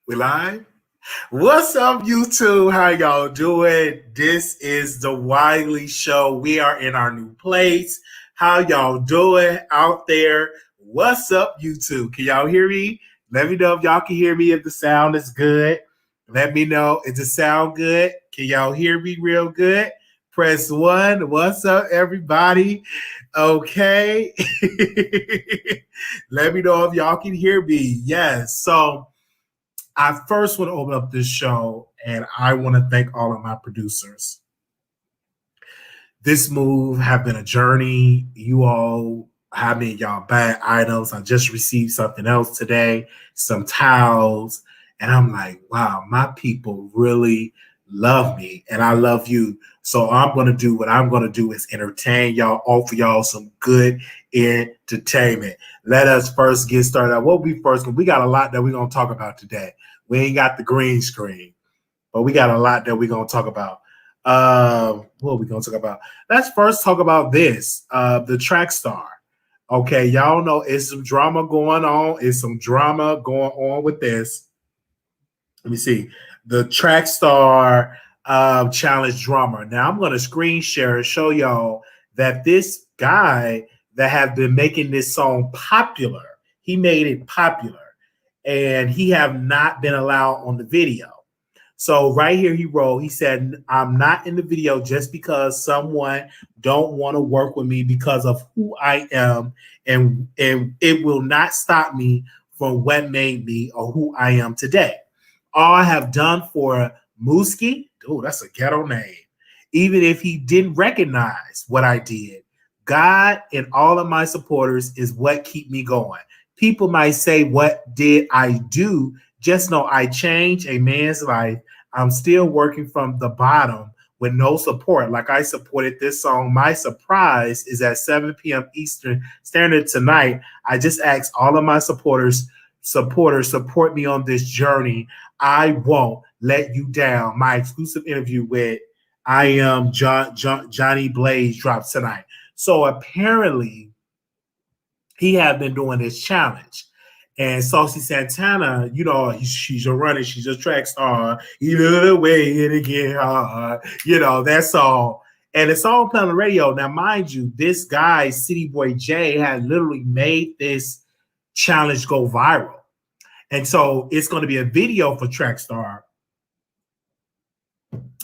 We live? What's up, YouTube? How y'all doing? This is the Wiley Show. We are in our new place. How y'all doing out there? What's up, YouTube? Can y'all hear me? Let me know if y'all can hear me, if the sound is good. Let me know. Is the sound good? Can y'all hear me real good? Press one. What's up, everybody? Okay. Let me know if y'all can hear me. Yes. So, I first want to open up this show and I want to thank all of my producers. This move have been a journey. You all have me y'all bad items. I just received something else today, some towels. And I'm like, wow, my people really love me and I love you. So I'm going to do what I'm going to do is entertain y'all, offer y'all some good entertainment. Let us first get started. What we first, we got a lot that we're going to talk about today. We ain't got the green screen, but we got a lot that we're going to talk about. What are we going to talk about? Let's first talk about this, the track star. Okay, y'all know it's some drama going on. It's some drama going on with this. Let me see. The track star challenge drummer. Now I'm going to screen share and show y'all that this guy that have been making this song popular, he made it popular and he have not been allowed on the video. So right here he wrote, he said, I'm not in the video just because someone don't want to work with me because of who I am, and it will not stop me from what made me or who I am today. All I have done for Mooski, oh, that's a ghetto name, even if he didn't recognize what I did, God and all of my supporters is what keep me going. People might say, what did I do? Just know I changed a man's life. I'm still working from the bottom with no support. Like I supported this song. My surprise is at 7 p.m. Eastern Standard tonight. I just asked all of my supporters support me on this journey. I won't let you down. My exclusive interview with I Am Johnny Blaze drops tonight. So apparently he have been doing this challenge. And Saucy Santana, you know, she's a runner, she's a track star. You know the way it again, you know, that's all. And it's all playing on the radio. Now, mind you, this guy, City Boy J, had literally made this challenge go viral. And so it's going to be a video for Trackstar.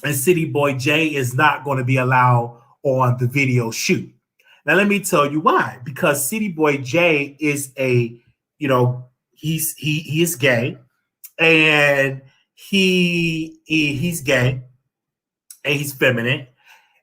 And City Boy J is not going to be allowed on the video shoot. Now, let me tell you why. Because City Boy J is a, you know, he is gay, and he's gay, and he's feminine.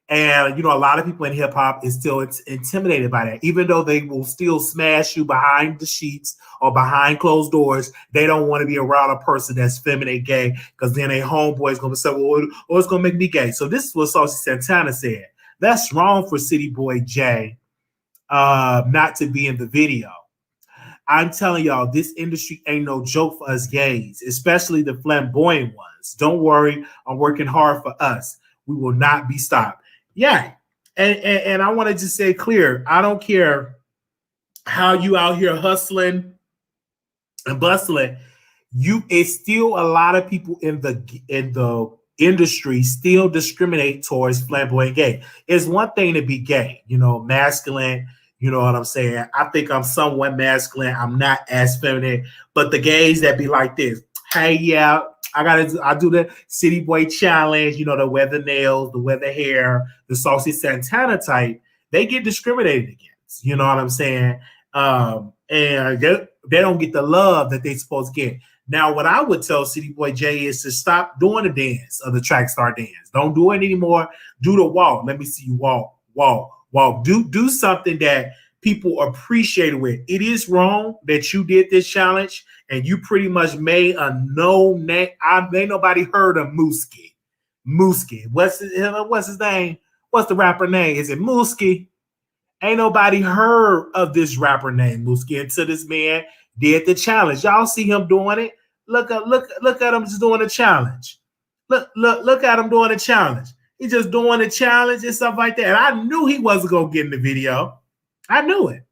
And, you know, a lot of people in hip hop is still intimidated by that. Even though they will still smash you behind the sheets or behind closed doors, they don't want to be around a person that's feminine gay because then a homeboy is going to say, well, it's going to make me gay. So this is what Saucy Santana said. That's wrong for City Boy J not to be in the video. I'm telling y'all, this industry ain't no joke for us gays, especially the flamboyant ones. Don't worry, I'm working hard for us. We will not be stopped. Yeah. And I want to just say clear, I don't care how you out here hustling and bustling. It's still a lot of people in the industry still discriminate towards flamboyant gay. It's one thing to be gay, you know, masculine. You know what I'm saying? I think I'm somewhat masculine. I'm not as feminine, but the gays that be like this, hey, yeah, I do the City Boy challenge, you know, the weather nails, the weather hair, the Saucy Santana type, they get discriminated against. You know what I'm saying? And they don't get the love that they're supposed to get. Now, what I would tell City Boy J is to stop doing the dance of the track star dance. Don't do it anymore. Do the walk. Let me see you walk. Do something that people appreciate it with. It is wrong that you did this challenge and you pretty much made a no name. Ain't nobody heard of Mooski. What's his name? What's the rapper name? Is it Mooski? Ain't nobody heard of this rapper named Mooski until this man did the challenge. Y'all see him doing it? Look at him just doing a challenge. Look at him doing a challenge. He's just doing a challenge and stuff like that. And I knew he wasn't gonna get in the video. I knew it.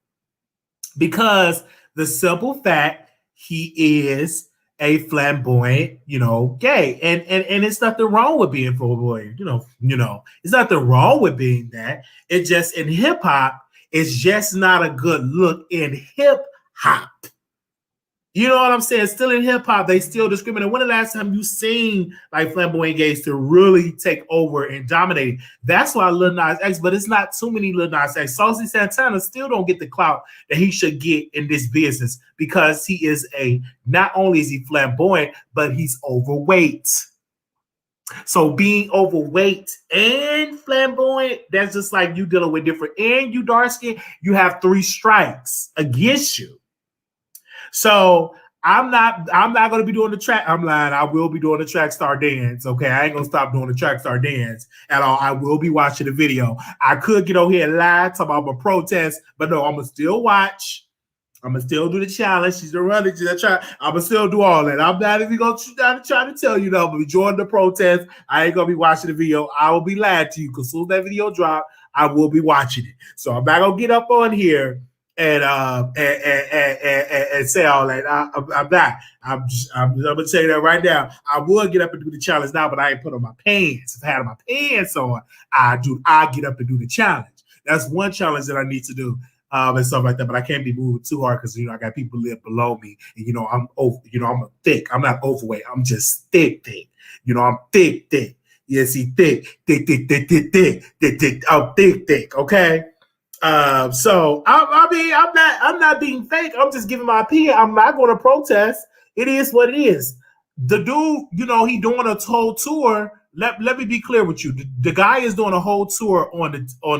Because the simple fact he is a flamboyant, gay. And it's nothing wrong with being flamboyant, it's nothing wrong with being that. It just in hip hop, it's just not a good look in hip hop. You know what I'm saying? Still in hip hop, they still discriminate. When the last time you seen like flamboyant gays to really take over and dominate? That's why Lil Nas X, but it's not too many Lil Nas X. Saucy Santana still don't get the clout that he should get in this business because he is not only is he flamboyant, but he's overweight. So being overweight and flamboyant, that's just like you dealing with different, and you dark skin, you have 3 strikes against you. So I'm not going to be doing the track. I'm lying. I will be doing the track star dance. Okay. I ain't going to stop doing the track star dance at all. I will be watching the video. I could get over here and lie, talk about my protest, but no, I'm going to still watch. I'm going to still do the challenge. She's running. I'm going to still do all that. I'm not even going to try to tell you, I'm going to be joining the protest. I ain't going to be watching the video. I will be lying to you because as soon as that video drop, I will be watching it. So I'm not going to get up on here and say all that. I'm not. I'm gonna tell you that right now. I would get up and do the challenge now, but I ain't put on my pants. If I had my pants on, I get up and do the challenge. That's one challenge that I need to do, and stuff like that. But I can't be moving too hard because I got people live below me, and I'm over. I'm thick. I'm not overweight. I'm just thick. I'm thick. Yes, he thick. I'm thick. Okay. So I'm not being fake. I'm just giving my opinion. I'm not going to protest. It is what it is. The dude, he doing a whole tour. Let me be clear with you. The guy is doing a whole tour on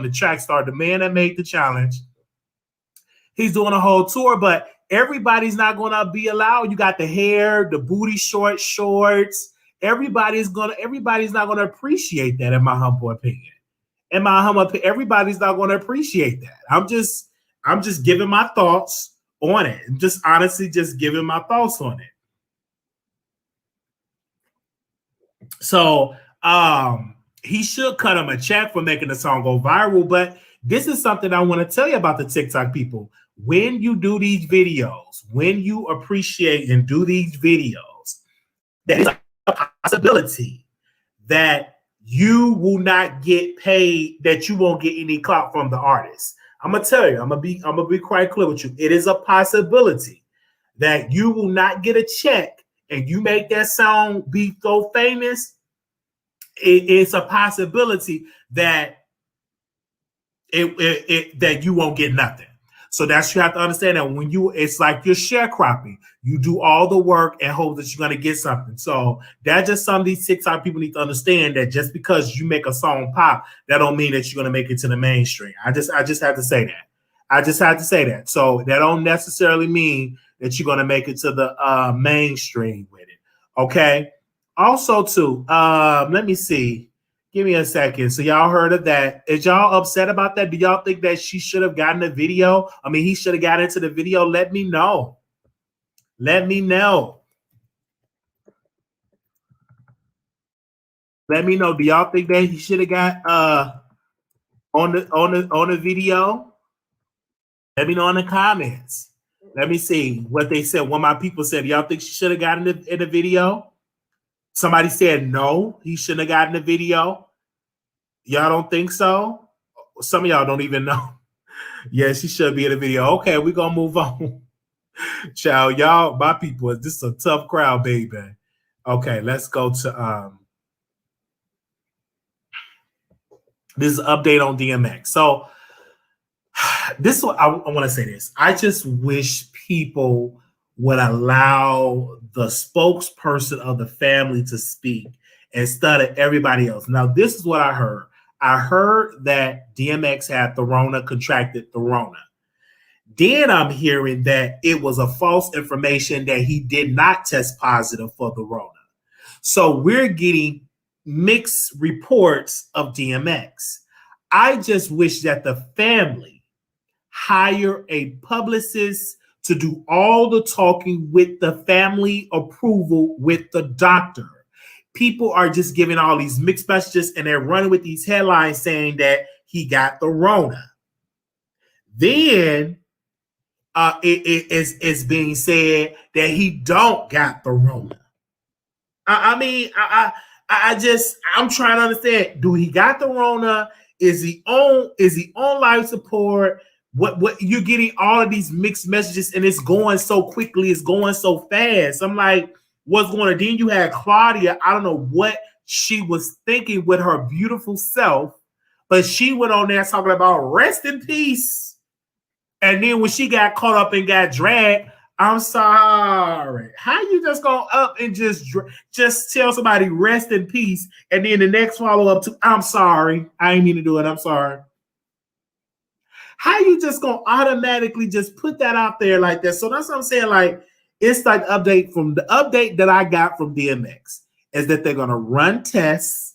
the track star. The man that made the challenge. He's doing a whole tour, but everybody's not going to be allowed. You got the hair, the booty shorts. Everybody's not going to appreciate that, in my humble opinion. Everybody's not going to appreciate that. I'm just giving my thoughts on it. Just honestly, just giving my thoughts on it. So he should cut him a check for making the song go viral. But this is something I want to tell you about the TikTok people. When you do these videos, when you appreciate and do these videos, there's a possibility that you will not get paid, that you won't get any clout from the artist. I'm gonna tell you, I'm gonna be quite clear with you. It is a possibility that you will not get a check and you make that song be so famous. It's a possibility that that you won't get nothing. So that's, you have to understand that it's like you're sharecropping. You do all the work and hope that you're going to get something. So that's just some of these TikTok people need to understand, that just because you make a song pop, that don't mean that you're going to make it to the mainstream. I just have to say that. I just had to say that. So that don't necessarily mean that you're going to make it to the mainstream with it. Okay. Also too, let me see. Give me a second. So y'all heard of that? Is y'all upset about that? Do y'all think that she should have gotten a video? I mean, he should have got into the video. Let me know. Let me know. Let me know. Do y'all think that he should have got on the video? Let me know in the comments. Let me see what they said. What my people said. Do y'all think she should have gotten in the video? Somebody said no, he shouldn't have gotten the video. Y'all don't think so? Some of y'all don't even know. Yes, she should be in the video. Okay, we're going to move on. Child, y'all, my people, this is a tough crowd, baby. Okay, let's go to this is an update on DMX. So this is what I want to say this. I just wish people would allow the spokesperson of the family to speak instead of everybody else. Now, this is what I heard. I heard that DMX had the Rona, contracted the Rona. Then I'm hearing that it was a false information that he did not test positive for the Rona. So we're getting mixed reports of DMX. I just wish that the family hire a publicist to do all the talking with the family approval with the doctor. People are just giving all these mixed messages and they're running with these headlines saying that he got the Rona. Then it's being said that he don't got the Rona. I'm trying to understand. Do he got the Rona? Is he on life support? What you're getting all of these mixed messages, and it's going so quickly, it's going so fast. I'm like, what's going on? Then you had Claudia. I don't know what she was thinking with her beautiful self, but she went on there talking about rest in peace. And then when she got caught up and got dragged, I'm sorry. How you just go up and just tell somebody rest in peace, and then the next follow up to I'm sorry, I ain't mean to do it. I'm sorry. How you just gonna automatically just put that out there like that? So that's what I'm saying. Like, it's like the update that I got from DMX is that they're gonna run tests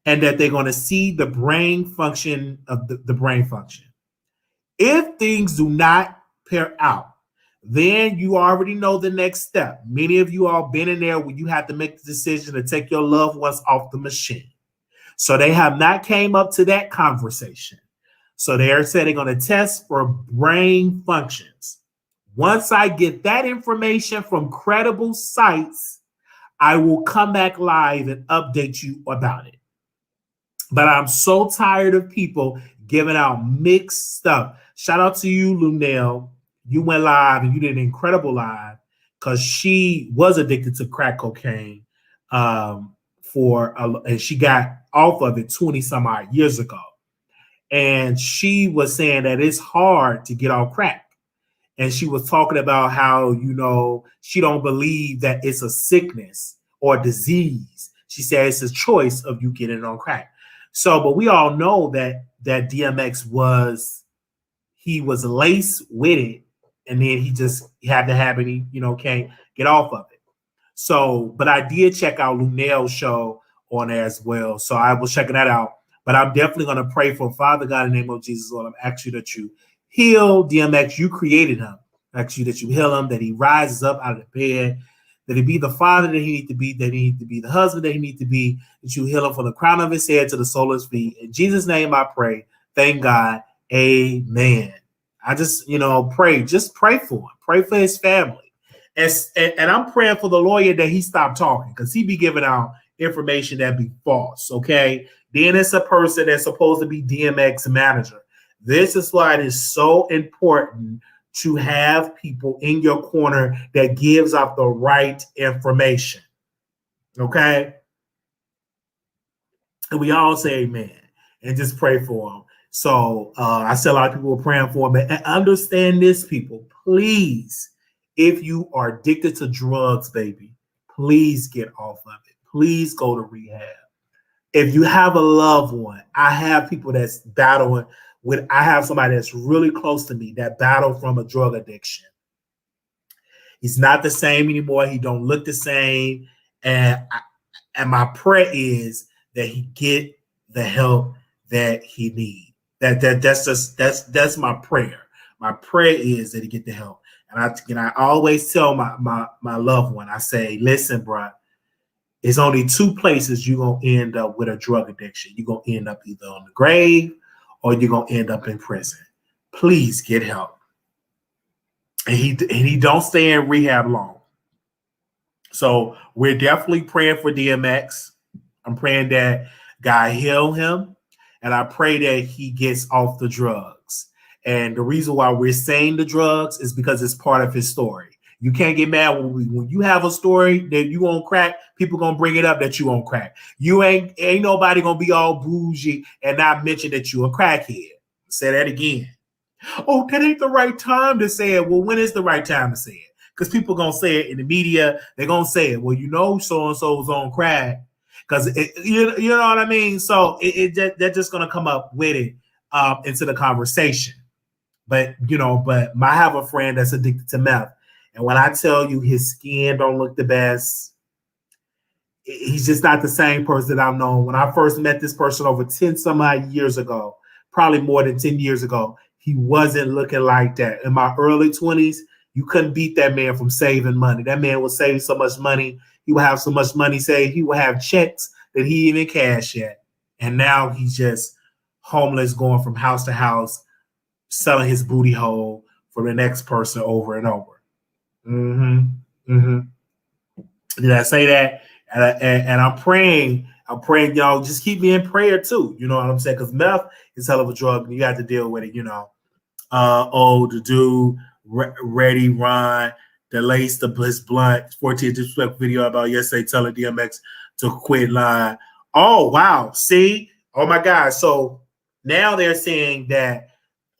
and that they're gonna see the brain function of the brain function. If things do not pair out, then you already know the next step. Many of you all been in there when you have to make the decision to take your loved ones off the machine. So they have not came up to that conversation. So they're saying they're going to test for brain functions. Once I get that information from credible sites, I will come back live and update you about it. But I'm so tired of people giving out mixed stuff. Shout out to you, Lunel. You went live and you did an incredible live because she was addicted to crack cocaine and she got off of it 20 some odd years ago. And she was saying that it's hard to get off crack. And she was talking about how, she don't believe that it's a sickness or disease. She said it's a choice of you getting on crack. So, but we all know that DMX was laced with it, and then he had to have it, he can't get off of it. So, but I did check out Lunel's show on there as well. So I was checking that out. But I'm definitely going to pray for Father God in the name of Jesus, Lord. I'm asking you that you heal DMX. You created him. I ask you that you heal him, that he rises up out of the bed, that he be the father that he needs to be, that he needs to be the husband that he needs to be, that you heal him from the crown of his head to the sole of his feet. In Jesus' name I pray. Thank God. Amen. I just, pray. Just pray for him. Pray for his family. And I'm praying for the lawyer that he stopped talking, because he be giving out information that be false, okay? Then it's a person that's supposed to be DMX manager. This is why it is so important to have people in your corner that gives out the right information, okay? And we all say amen and just pray for them. So I see a lot of people are praying for them. And understand this, people, please, if you are addicted to drugs, baby, please get off of it. Please go to rehab. If you have a loved one, I have people that's battling with, I have somebody that's really close to me that battled from a drug addiction. He's not the same anymore. He don't look the same. And my prayer is that he get the help that he needs. That's my prayer. My prayer is that he get the help. And I always tell my loved one, I say, listen, bro, it's only two places you're going to end up with a drug addiction. You're going to end up either on the grave or you're going to end up in prison. Please get help. And he don't stay in rehab long. So we're definitely praying for DMX. I'm praying that God heal him. And I pray that he gets off the drugs. And the reason why we're saying the drugs is because it's part of his story. You can't get mad when you have a story that you on crack, people gonna bring it up that you on crack. You ain't nobody gonna be all bougie and not mention that you a crackhead. Say that again. Oh, that ain't the right time to say it. Well, when is the right time to say it? Because people gonna say it in the media. They're gonna say it. Well, so and so's on crack. Because you know what I mean. So they're just gonna come up with it into the conversation. But I have a friend that's addicted to meth. And when I tell you his skin don't look the best, he's just not the same person that I've known. When I first met this person over 10 some odd years ago, probably more than 10 years ago, he wasn't looking like that. In my early 20s, you couldn't beat that man from saving money. That man was saving so much money. He would have so much money saved. He would have checks that he didn't even cash yet. And now he's just homeless, going from house to house, selling his booty hole for the next person over and over. Did I say that? And I'm praying. Y'all just keep me in prayer too. You know what I'm saying? Because meth is hell of a drug, and you got to deal with it. You know. The dude Ready Ron, that laced his blunt 14 disrespect video about yesterday telling DMX to quit lying. Oh wow! See, oh my God! So now they're saying that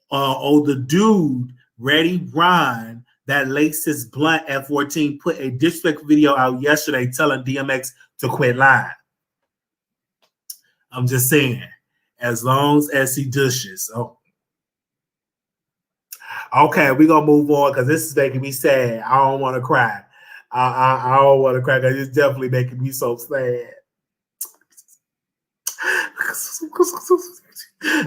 the dude Ready Ron that laced his blunt at 14 put a disrespect video out yesterday telling DMX to quit lying. I'm just saying, as long as he dishes. Oh. Okay, we're gonna move on because this is making me sad. I don't want to cry. I don't want to cry because it's definitely making me so sad.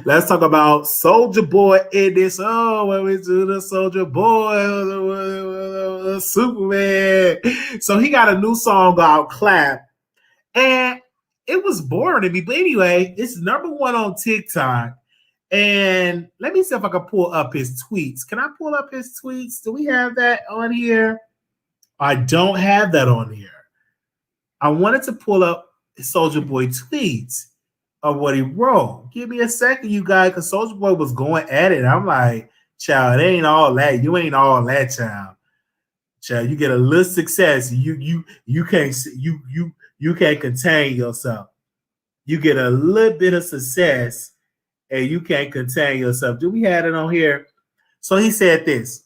Let's talk about Soulja Boy in this. Oh, when we do the Soulja Boy, Superman. So he got a new song called Clap, and it was boring to me. But anyway, it's #1 on TikTok. And let me see if I can pull up his tweets. Can I pull up his tweets? Do we have that on here? I don't have that on here. I wanted to pull up Soulja Boy tweets of what he wrote. Give me a second, you guys, because Soulja Boy was going at it. I'm like, child, it ain't all that. You ain't all that, child. Child, you get a little success. You can't contain yourself. You get a little bit of success. And you can't contain yourself. Do we have it on here? So he said this.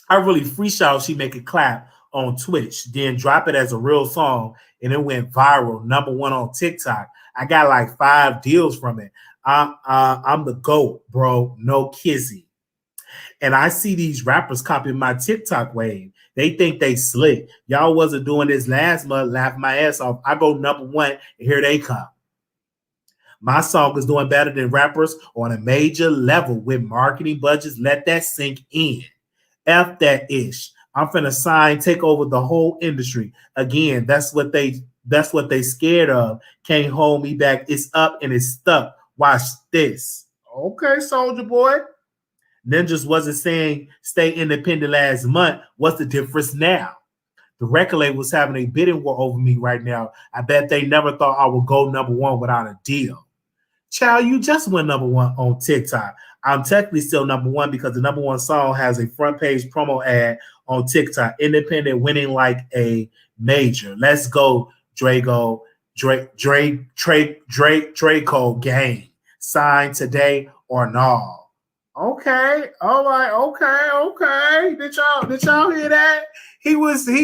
I really freestyle she make it clap on Twitch, then drop it as a real song, and it went viral, #1 on TikTok. I got like 5 deals from it. I'm the GOAT, bro. No kizzy. And I see these rappers copying my TikTok wave. They think they slick. Y'all wasn't doing this last month, laughing my ass off. I go #1, and here they come. My song is doing better than rappers on a major level with marketing budgets. Let that sink in. F that ish. I'm finna take over the whole industry. Again, that's what they scared of. Can't hold me back. It's up and it's stuck. Watch this. Okay, Soulja Boy. Ninjas wasn't saying stay independent last month. What's the difference now? The record label was having a bidding war over me right now. I bet they never thought I would go #1 without a deal. Child, you just went #1 on TikTok. I'm technically still #1 because the #1 song has a front page promo ad on TikTok. Independent winning like a major. Let's go, Draco gang. Signed today or no? Okay, all right, okay. Did y'all hear that? He was like,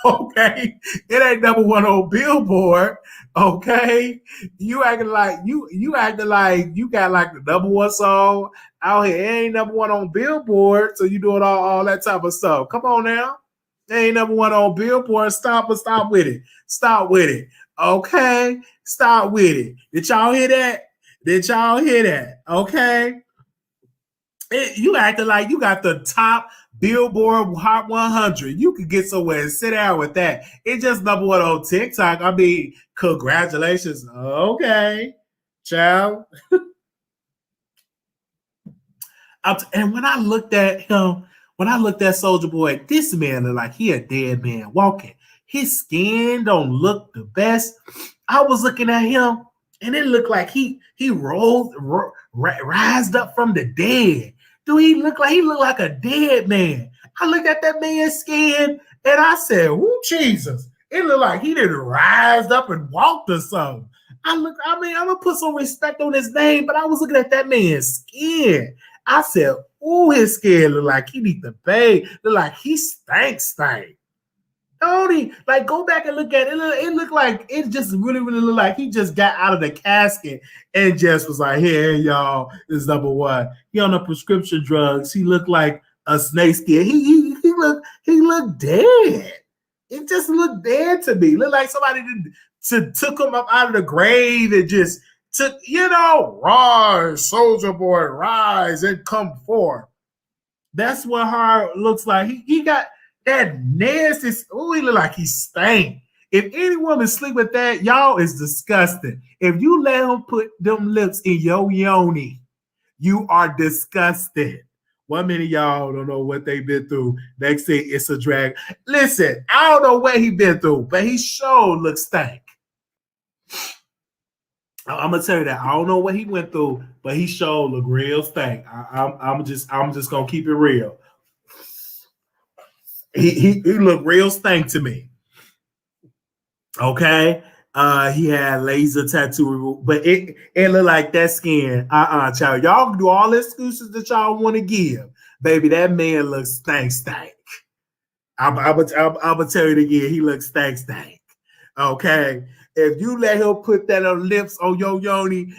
okay, it ain't #1 on Billboard. Okay, you acting like you got like the #1 song out here. It ain't #1 on Billboard, so you doing all that type of stuff. Come on now, it ain't #1 on Billboard. Stop with it. Okay, stop with it. Did y'all hear that? Okay. You acting like you got the top Billboard Hot 100. You could get somewhere and sit down with that. It's just #1 on TikTok. I mean, congratulations. Okay, child. And when I looked at him, Soulja Boy, this man looked like he a dead man walking. His skin don't look the best. I was looking at him, and it looked like he rised up from the dead. Do he look like a dead man? I looked at that man's skin and I said, "Woo, Jesus!" It looked like he didn't rise up and walked or something. I'm gonna put some respect on his name, but I was looking at that man's skin. I said, "Ooh, his skin look like he need to bathe. Look like he stank. Don't he? Like, go back and look at it. It looked like it just really looked like he just got out of the casket and just was like, "Hey, y'all, this is #1. He on the prescription drugs. He looked like a snake skin. He looked dead. It just looked dead to me. Looked like somebody took him up out of the grave and just took, rise, Soulja Boy, rise and come forth." That's what Hard looks like. He got that nasty. Oh, he look like he stank. If any woman sleep with that, y'all is disgusting. If you let him put them lips in your yoni, you are disgusted. One minute y'all don't know what they've been through. Next thing it's a drag. Listen, I don't know what he been through, but he sure looks stank. I'm gonna tell you that I don't know what he went through, but he sure look real stank. I'm just gonna keep it real. He looked real stank to me. Okay. He had laser tattoo, but it looked like that skin. Child. Y'all do all the excuses that y'all want to give. Baby, that man looks stank. I'm gonna tell you again, he looks stank. Okay. If you let him put that on lips on your yoni,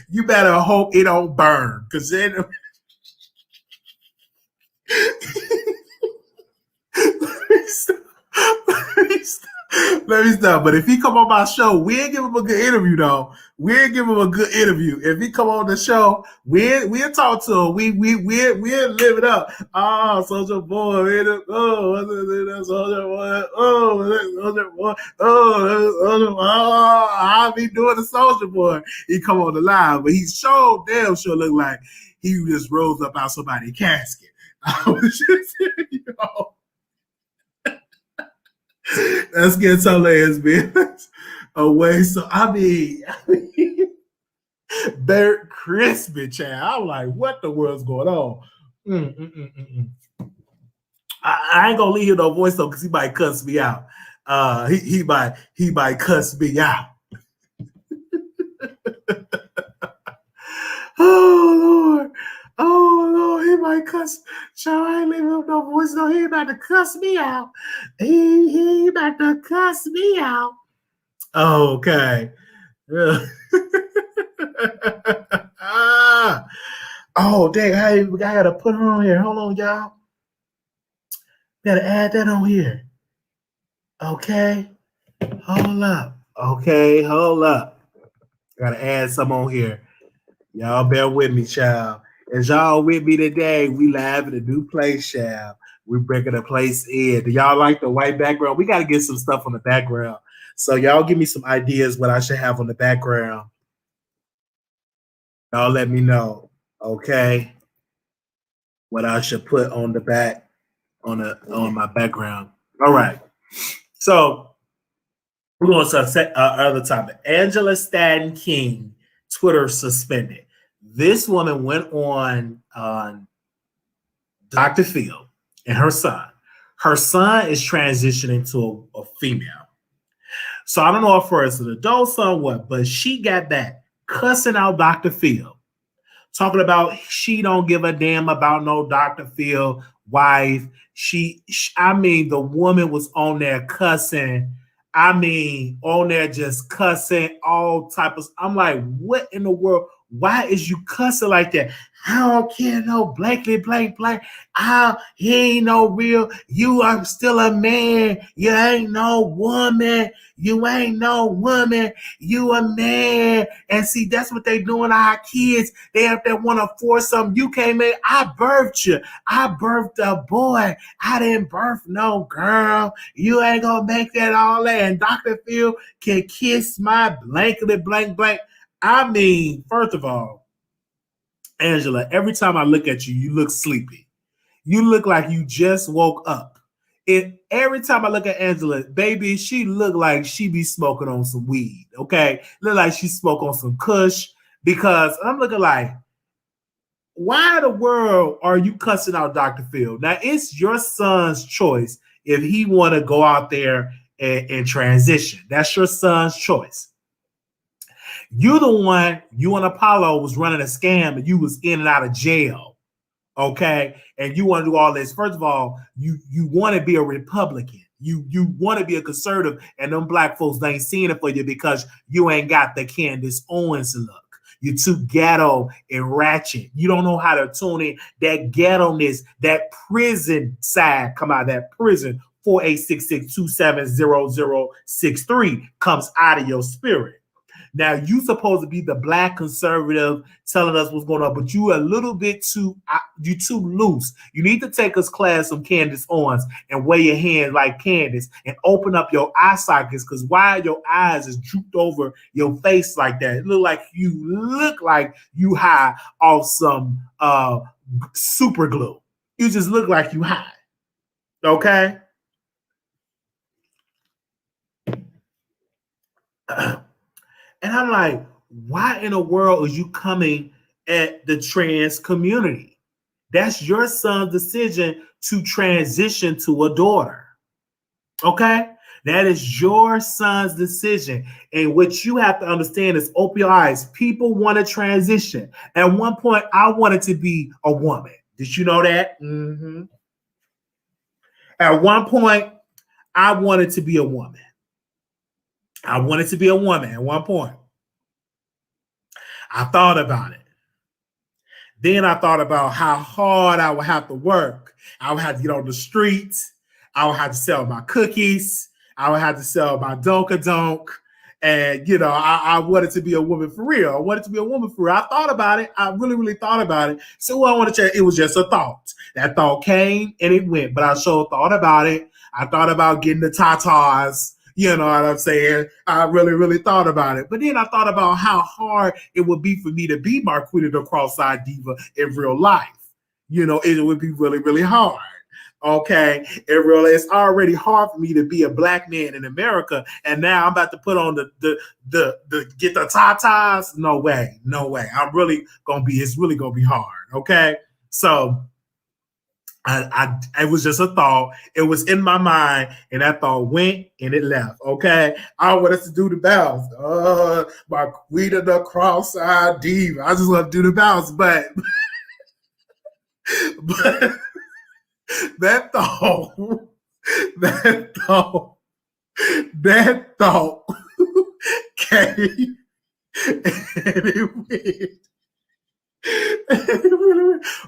you better hope it don't burn. Cause then let me stop. But if he come on my show, we'll give him a good interview, though. We'll give him a good interview. If he come on the show, we'll talk to him. We'll live it up. Soulja Boy, Soulja Boy, Soulja Boy, I'll be doing the Soulja Boy. He come on the live, but he sure look like he just rose up out somebody's casket. I was just, let's get some lesbians away. So I mean very crispy, child. I'm like, what the world's going on? I ain't gonna leave no voice though, because he might cuss me out. He might cuss me out. Oh Lord, he might cuss. Child, I ain't leaving up no voice though. He about to cuss me out. He about to cuss me out. Okay. Oh, dang, I gotta put her on here. Hold on, y'all. Gotta add that on here. Okay. Hold up. Okay, hold up. Gotta add some on here. Y'all bear with me, child. As y'all with me today, we live in a new place, child. We breaking the place in. Do y'all like the white background? We got to get some stuff on the background. So y'all give me some ideas what I should have on the background. Y'all let me know, okay? What I should put on the back on my background. All right. So we're going to set other topic. Angela Stanton-King, Twitter suspended. This woman went on Dr. Phil and her son. Her son is transitioning to a female. So I don't know if it's an adult son, what, but she got back cussing out Dr. Phil, talking about she don't give a damn about no Dr. Phil wife. I mean, the woman was on there cussing. I mean, on there just cussing all type of. I'm like, what in the world? Why is you cussing like that? I don't care no blankly blank. He ain't no real. You are still a man. You ain't no woman. You ain't no woman. You a man. And see, that's what they doing to our kids. They have to want to force something. You came in. I birthed you. I birthed a boy. I didn't birth no girl. You ain't gonna make that all that. And Dr. Phil can kiss my blankly blank. I mean, first of all, Angela, every time I look at you, you look sleepy. You look like you just woke up. Every time I look at Angela, baby, she look like she be smoking on some weed, okay? Look like she smoke on some kush, because I'm looking like, why in the world are you cussing out Dr. Phil? Now, it's your son's choice if he want to go out there and transition. That's your son's choice. You're the one, you and Apollo was running a scam and you was in and out of jail, okay? And you want to do all this. First of all, you want to be a Republican. You want to be a conservative, and them black folks ain't seeing it for you because you ain't got the Candace Owens look. You're too ghetto and ratchet. You don't know how to tune in. That ghetto-ness, that prison side come out of that prison. 4866270063 comes out of your spirit. Now you supposed to be the black conservative telling us what's going on, but you a little bit too loose. You need to take us class some Candace Owens and weigh your hands like Candace and open up your eye sockets, because why your eyes is drooped over your face like that? It look like you high off some super glue. You just look like you high. Okay? And I'm like, why in the world is you coming at the trans community? That's your son's decision to transition to a daughter. Okay? That is your son's decision. And what you have to understand is, open your eyes. People want to transition. At one point, I wanted to be a woman. Did you know that? Mm-hmm. At one point, I wanted to be a woman. I wanted to be a woman at one point. I thought about it. Then I thought about how hard I would have to work. I would have to get on the streets. I would have to sell my cookies. I would have to sell my donk-a-donk. And, I wanted to be a woman for real. I wanted to be a woman for real. I thought about it. I really, really thought about it. So I want to check. It was just a thought. That thought came and it went. But I sure thought about it. I thought about getting the tatas. You know what I'm saying? I really, really thought about it. But then I thought about how hard it would be for me to be Marquita the Cross-Eyed Diva in real life. It would be really, really hard. Okay? It's already hard for me to be a black man in America. And now I'm about to put on the get the tatas. No way. No way. It's really gonna be hard. Okay? So it was just a thought. It was in my mind, and that thought went and it left. Okay, I want us to do the bounce. Marquita the Cross-Eyed Diva. I just want to do the bounce, but that thought came and it went.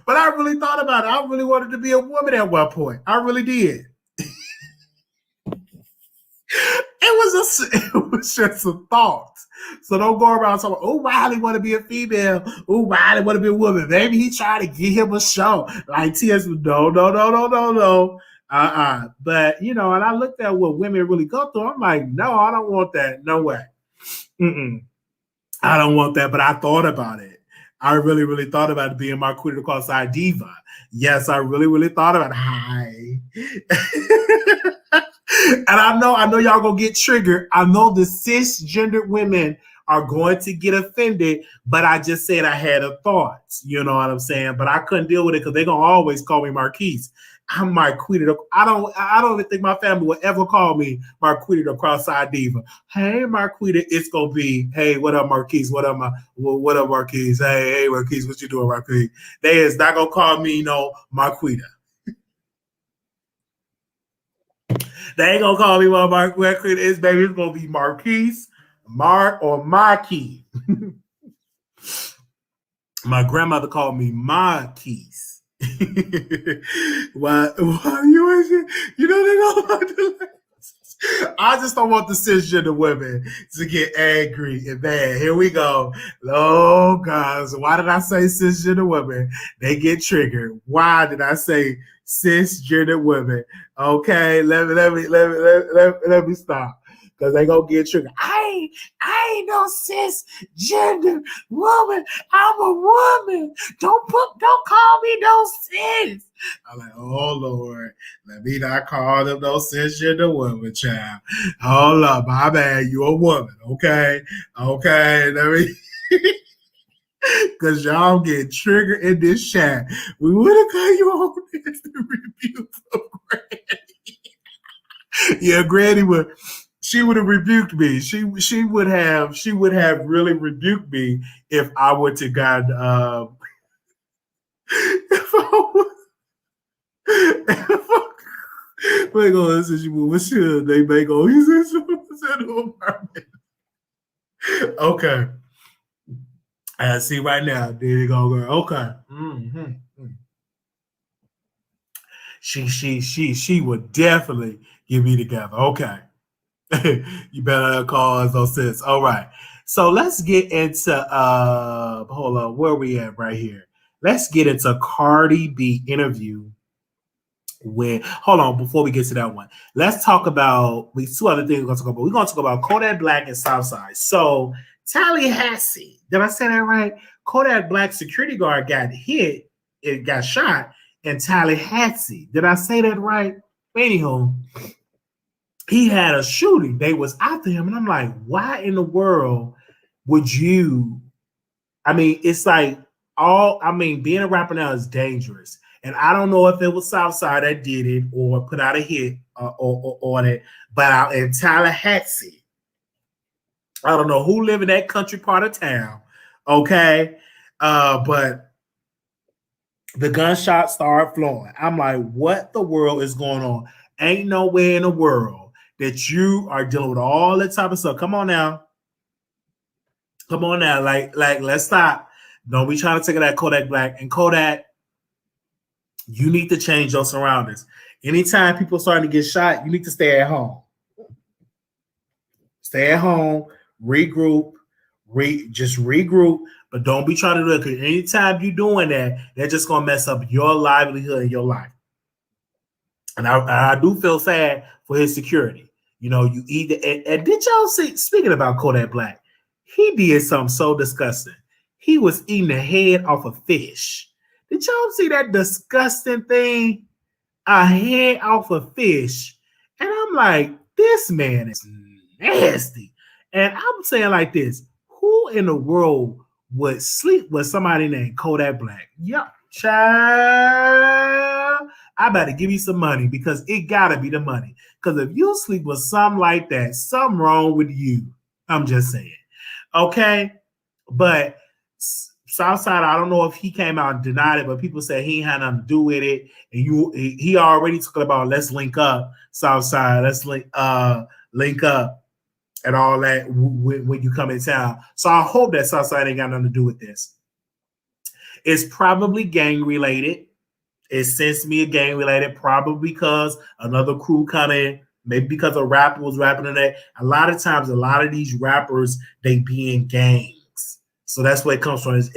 But I really thought about it. I really wanted to be a woman at one point. I really did. It was just a thought. So don't go around talking, oh, Wiley want to be a female. Oh, Wiley want to be a woman. Maybe he trying to get him a show. Like T.S. No. But, and I looked at what women really go through. I'm like, no, I don't want that. No way. I don't want that. But I thought about it. I really, really thought about being Marquita the Cross-Eyed Diva. Yes, I really, really thought about it. Hi. And I know y'all gonna get triggered. I know the cisgendered women are going to get offended, but I just said I had a thought. You know what I'm saying? But I couldn't deal with it because they're gonna always call me Marquise. I'm Marquita. I don't even think my family will ever call me Marquita the Cross-Eyed Diva. Hey, Marquita, it's gonna be, hey, what up, Marquise? What up, Marquise? Hey, Marquise, what you doing, Marquise? They is not gonna call me Marquita. They ain't gonna call me Marquita. It's gonna be Marquise, Mark, or Marquis. My grandmother called me Marquise. why you know about the I just don't want the cisgender women to get angry and mad. Here we go. Oh God. So why did I say cisgender women? They get triggered. Why did I say cisgender women? Okay, let me stop. Because they gonna get triggered. I ain't no cisgender woman. I'm a woman. Don't call me no cis. I'm like, oh Lord, let me not call them no cisgender woman, child. Hold up, my bad. You a woman, okay? Okay, let me. Because y'all get triggered in this chat. We would have got you on this to rebuke for Granny. Yeah, Granny would. She would have rebuked me. She would have really rebuked me if I would to God. If I would. They go, this is what should they may go. He said, okay. I see right now. There you go, girl. Okay. Mm-hmm. She would definitely get me together. Okay. You better call us no sense. All right. So let's get into hold on, where we at right here? Let's get into Cardi B interview with, hold on, before we get to that one, let's talk about two other things we're gonna talk about. We're gonna talk about Kodak Black and Southside. So Tallahassee, did I say that right? Kodak Black security guard got hit, it got shot in Tallahassee. Did I say that right? Anyhow, he had a shooting. They was after him, and I'm like, why in the world would you? I mean, it's like being a rapper now is dangerous. And I don't know if it was Southside that did it or put out a hit or on it, but out in Tallahassee, I don't know who live in that country part of town, okay? But the gunshots started flowing. I'm like, what the world is going on? Ain't nowhere in the world that you are dealing with all that type of stuff. Come on now. Like, let's stop. Don't be trying to take it at Kodak Black. And Kodak, you need to change your surroundings. Anytime people are starting to get shot, you need to stay at home. Stay at home, regroup, just regroup, but don't be trying to do it, because anytime you're doing that, they're just going to mess up your livelihood and your life. And I do feel sad for his security. You know, you either, and did y'all see, speaking about Kodak Black, he did something so disgusting. He was eating the head off a fish. Did y'all see that disgusting thing? A head off a fish. And I'm like, this man is nasty. And I'm saying like this, who in the world would sleep with somebody named Kodak Black? Yup, child. I better give you some money, because it gotta be the money. Because if you sleep with something like that, something wrong with you. I'm just saying. Okay? But Southside, I don't know if he came out and denied it, but people say he had nothing to do with it. And he already talked about, let's link up, Southside, let's link up and all that when you come in town. So I hope that Southside ain't got nothing to do with this. It's probably gang related. It seems to me gang related, probably because another crew coming, maybe because a rapper was rapping in that. A lot of times, a lot of these rappers, they be in gangs. So that's where it comes from. It's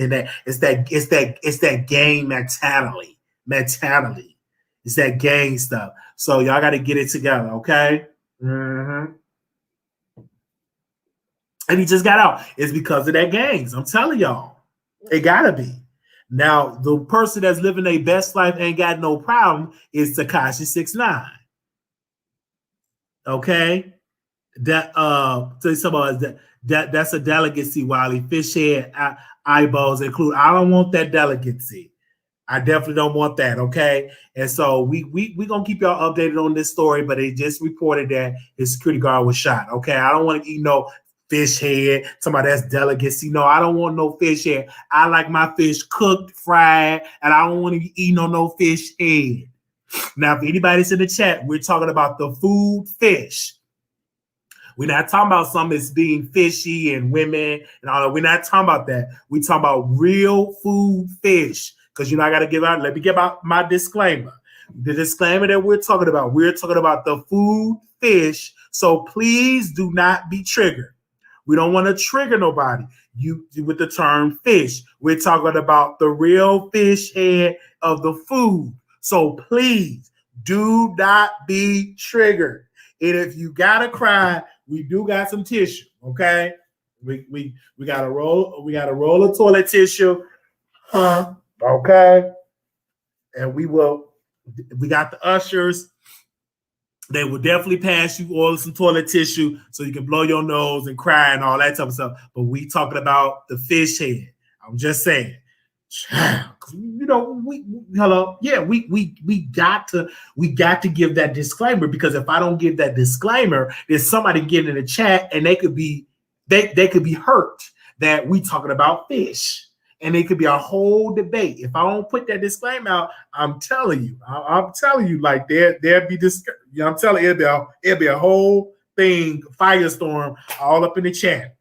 that gang mentality. It's that gang stuff. So y'all got to get it together, okay? Mm-hmm. And he just got out. It's because of that gangs. I'm telling y'all, it gotta be. Now, the person that's living their best life ain't got no problem is Tekashi 6ix9ine. Okay, that's a delicacy, Wiley. Fish head eyeballs include. I don't want that delicacy. I definitely don't want that. Okay, and so we gonna keep y'all updated on this story, but they just reported that his security guard was shot. Okay, I don't want to eat no fish head. Somebody that's delicacy. No, I don't want no fish head. I like my fish cooked, fried, and I don't want to be eating on no fish head. Now, if anybody's in the chat, we're talking about the food fish. We're not talking about something that's being fishy and women and all that. We're not talking about that. We're talking about real food fish. Because you know, I got to give out, let me give out my disclaimer. The disclaimer that we're talking about the food fish. So please do not be triggered. We don't want to trigger nobody. You with the term fish. We're talking about the real fish head of the food. So please do not be triggered. And if you gotta cry, we do got some tissue. Okay, we got a roll. We got a roll of toilet tissue. Okay, and we got the ushers. They will definitely pass you all some toilet tissue so you can blow your nose and cry and all that type of stuff. But we talking about the fish head. I'm just saying. You know, we got to give that disclaimer, because if I don't give that disclaimer, there's somebody getting in the chat and they could be hurt that we talking about fish, and it could be a whole debate. If I don't put that disclaimer out, I'm telling you, like there'd be this. You know, I'm telling you, it'll be a whole thing, firestorm all up in the chat.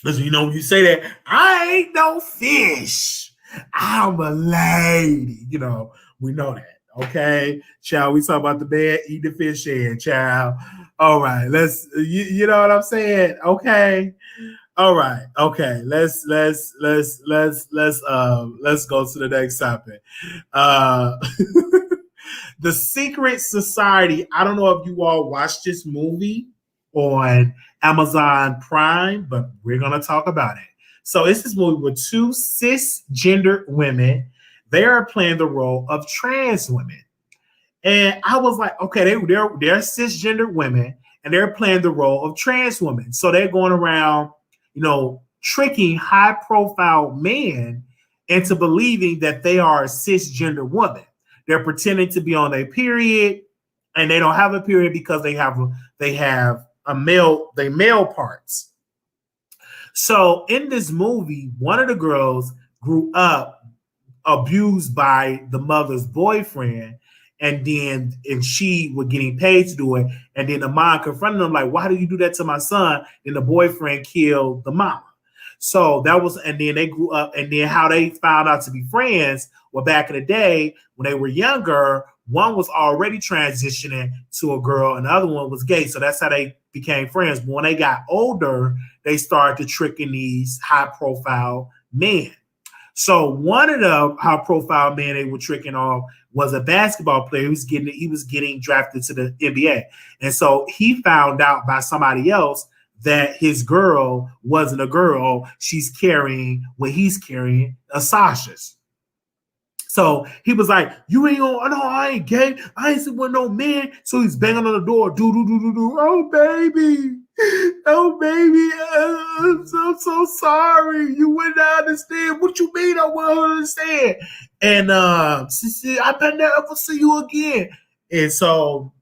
Because you know, when you say that, I ain't no fish, I'm a lady. You know, we know that. Okay, child. We talk about the man eat the fish head, child. All right, let's. You know what I'm saying? Okay. All right. Okay. Let's go to the next topic. Uh The Secret Society. I don't know if you all watched this movie on Amazon Prime, but we're gonna talk about it. So it's this movie with two cisgender women. They are playing the role of trans women. And I was like, okay, they're cisgender women and they're playing the role of trans women. So they're going around, tricking high profile men into believing that they are a cisgender woman. They're pretending to be on a period and they don't have a period because they have male parts. So in this movie, one of the girls grew up abused by the mother's boyfriend, and she was getting paid to do it. And then the mom confronted them like, "Why did you do that to my son?" Then the boyfriend killed the mama. So that was, and then they grew up, and then how they found out to be friends. Well, back in the day when they were younger, one was already transitioning to a girl, and the other one was gay. So that's how they became friends. But when they got older, they started to tricking these high-profile men. So one of the high-profile men they were tricking off was a basketball player. He was getting drafted to the NBA, and so he found out by somebody else that his girl wasn't a girl. She's carrying what he's carrying, a Sasha's. So he was like, "You ain't on, no, I ain't gay. I ain't sitting with no man." So he's banging on the door. Do. "Oh, baby. Oh, baby. I'm so sorry. You would not understand." "What you mean I wouldn't understand?" And she said, "I better never see you again." And so,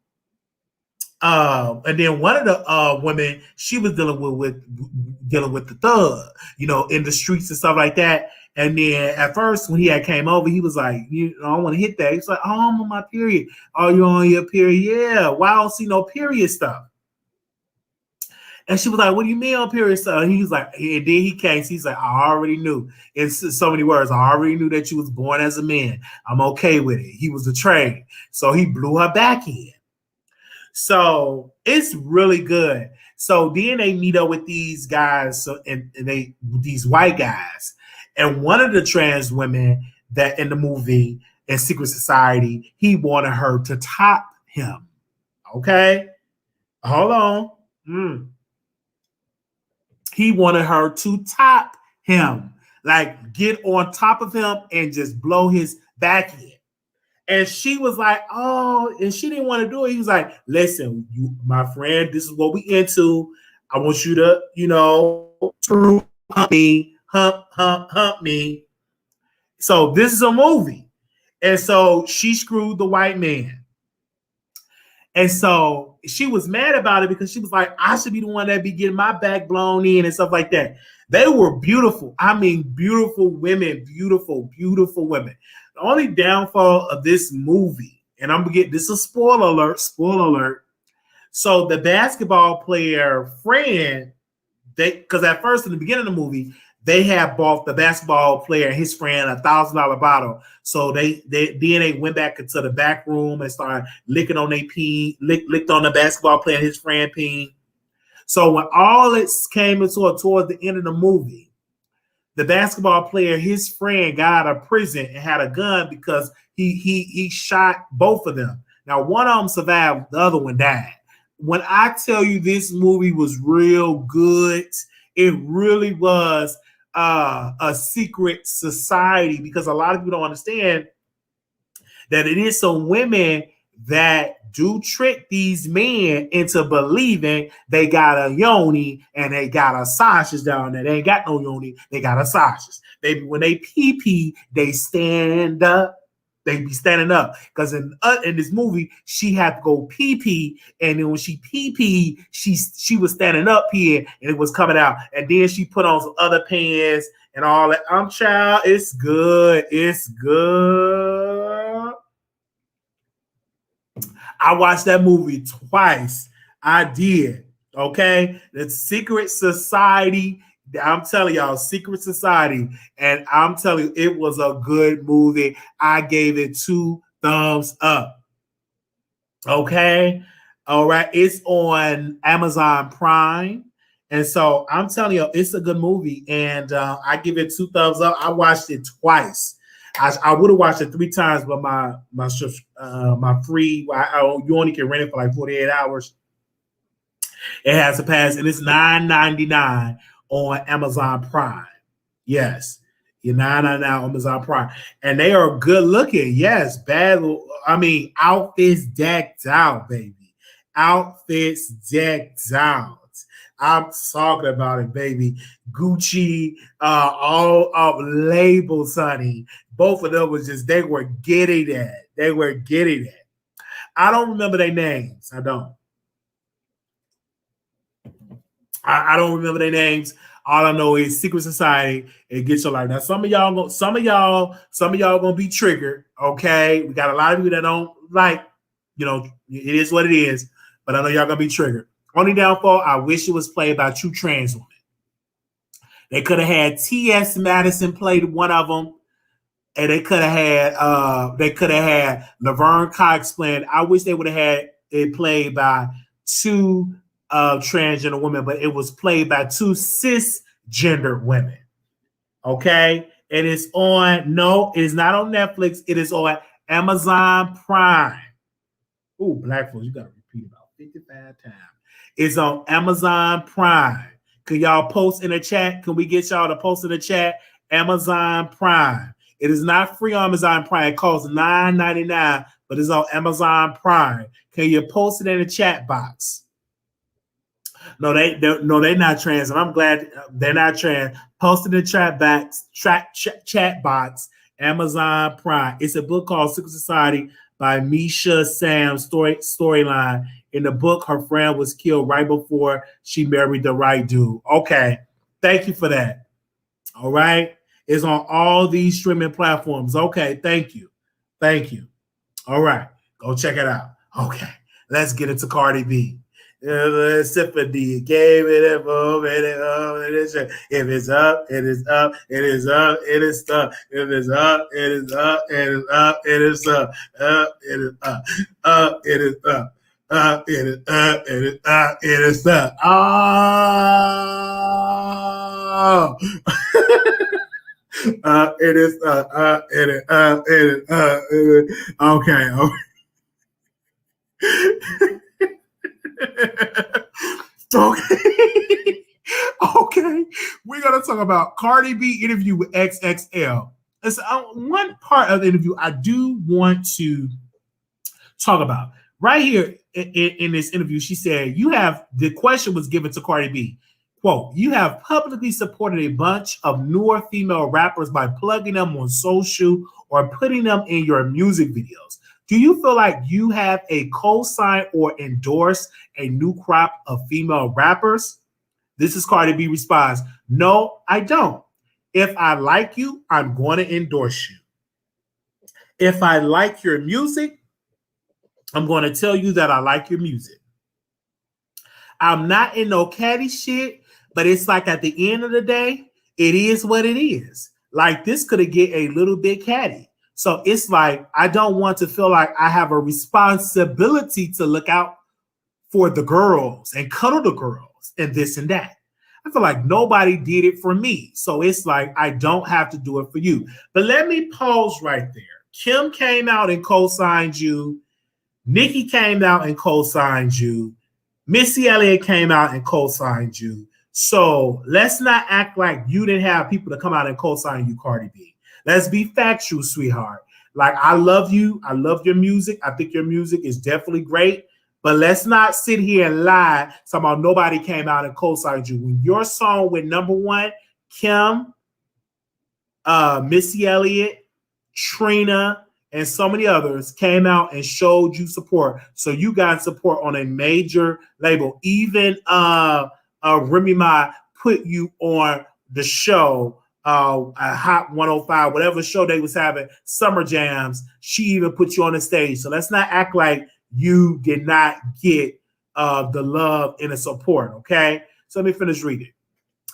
and then one of the women, she was dealing with the thug, in the streets and stuff like that. And then at first, when he had came over, he was like, "I don't want to hit that." He's like, "Oh, I'm on my period." "Oh, you're on your period?" "Yeah." "Why I don't see no period stuff?" And she was like, "What do you mean on period stuff?" And he's like, and then he came. He's like, "I already knew." In so many words, "I already knew that you was born as a man. I'm okay with it." He was a trade. So he blew her back in. So it's really good. So then they meet up with these guys, and these white guys, and one of the trans women that in the movie in Secret Society, he wanted her to top him. Okay, hold on. He wanted her to top him, like get on top of him and just blow his back in. And she was like, "Oh," and she didn't want to do it. He was like, "Listen, my friend, this is what we into. I want you to, hump me." So this is a movie. And so she screwed the white man. And so she was mad about it because she was like, "I should be the one that be getting my back blown in," and stuff like that. They were beautiful. I mean, beautiful women, beautiful, beautiful women. The only downfall of this movie, and I'm gonna get this is a spoiler alert. So the basketball player friend, because at first in the beginning of the movie, they had bought the basketball player and his friend $1,000 bottle. So they went back into the back room and started licking on their pee, licked on the basketball player and his friend pee. So when all it came into it towards the end of the movie, the basketball player, his friend, got out of prison and had a gun because he shot both of them. Now one of them survived, the other one died. When I tell you this movie was real good, it really was a secret society, because a lot of people don't understand that it is some women that do trick these men into believing they got a yoni and they got a sausage down there. They ain't got no yoni, they got a sausage. When they pee, they stand up. They be standing up, because in this movie she had to go pee, and then when she pee, she was standing up here and it was coming out, and then she put on some other pants and all that. Child, it's good. It's good. I watched that movie twice. I did. Okay, the Secret Society. I'm telling y'all, Secret Society, and I'm telling you, it was a good movie. I gave it 2 thumbs up. Okay, all right. It's on Amazon Prime. And so I'm telling you, it's a good movie, and I give it 2 thumbs up. I watched it twice. I would have watched it 3 times, but my free you only can rent it for like 48 hours. It has to pass, and it's $9.99 on Amazon Prime. Yes, you're $9.99 on Amazon Prime, and they are good looking. Yes, bad. I mean, outfits decked out, baby. Outfits decked out. I'm talking about it, baby. Gucci, all up labels, honey. Both of them was just, they were getting that. They were getting it. I don't remember their names. I don't. I don't remember their names. All I know is Secret Society. It gets your life. Now, some of y'all gonna be triggered. Okay, we got a lot of you that don't like. It is what it is. But I know y'all gonna be triggered. Only downfall, I wish it was played by two trans women. They could have had T.S. Madison played one of them, and they could have had Laverne Cox playing. I wish they would have had it played by two transgender women, but it was played by two cisgender women. Okay, it is on. No, it is not on Netflix. It is on Amazon Prime. Ooh, black folks, you gotta repeat about 55 times. It's on Amazon Prime. Can y'all post in the chat? Can we get y'all to post in the chat? Amazon Prime. It is not free on Amazon Prime. It costs $9.99, but it's on Amazon Prime. Can you post it in the chat box? No, they're not trans, and I'm glad they're not trans. Post in the chat box. Amazon Prime. It's a book called Secret Society by Misha Sam's storyline. In the book, her friend was killed right before she married the right dude. Okay. Thank you for that. All right. It's on all these streaming platforms. Okay. Thank you. Thank you. All right. Go check it out. Okay. Let's get into Cardi B. Symphony gave it a move, and if it's up, it is up, it is up, it is up, if it's up, it is up, it is up, it is up, it is up, it is up. It is up, it is up, it is up. Oh, it is up, it is up, it is up. Okay. Okay. Okay. We're gonna talk about Cardi B interview with XXL. It's one part of the interview I do want to talk about. Right here in this interview, she said, the question was given to Cardi B. Quote, you have publicly supported a bunch of newer female rappers by plugging them on social or putting them in your music videos. Do you feel like you have a co-sign or endorse a new crop of female rappers? This is Cardi B response. No, I don't. If I like you, I'm going to endorse you. If I like your music, I'm going to tell you that I like your music. I'm not in no catty shit, but it's like at the end of the day, it is what it is. Like this could have get a little bit catty. So it's like, I don't want to feel like I have a responsibility to look out for the girls and cuddle the girls and this and that. I feel like nobody did it for me. So it's like, I don't have to do it for you. But let me pause right there. Kim came out and co-signed you. Nicki came out and co-signed you. Missy Elliott came out and co-signed you. So let's not act like you didn't have people to come out and co-sign you, Cardi B. Let's be factual, sweetheart. Like, I love you. I love your music. I think your music is definitely great. But let's not sit here and lie talking about nobody came out and co-signed you. When your song went #1, Kim, Missy Elliott, Trina, and so many others came out and showed you support. So you got support on a major label. Even Remy Ma put you on the show, Hot 105, whatever show they was having, Summer Jams. She even put you on the stage. So let's not act like you did not get the love and the support, okay? So let me finish reading.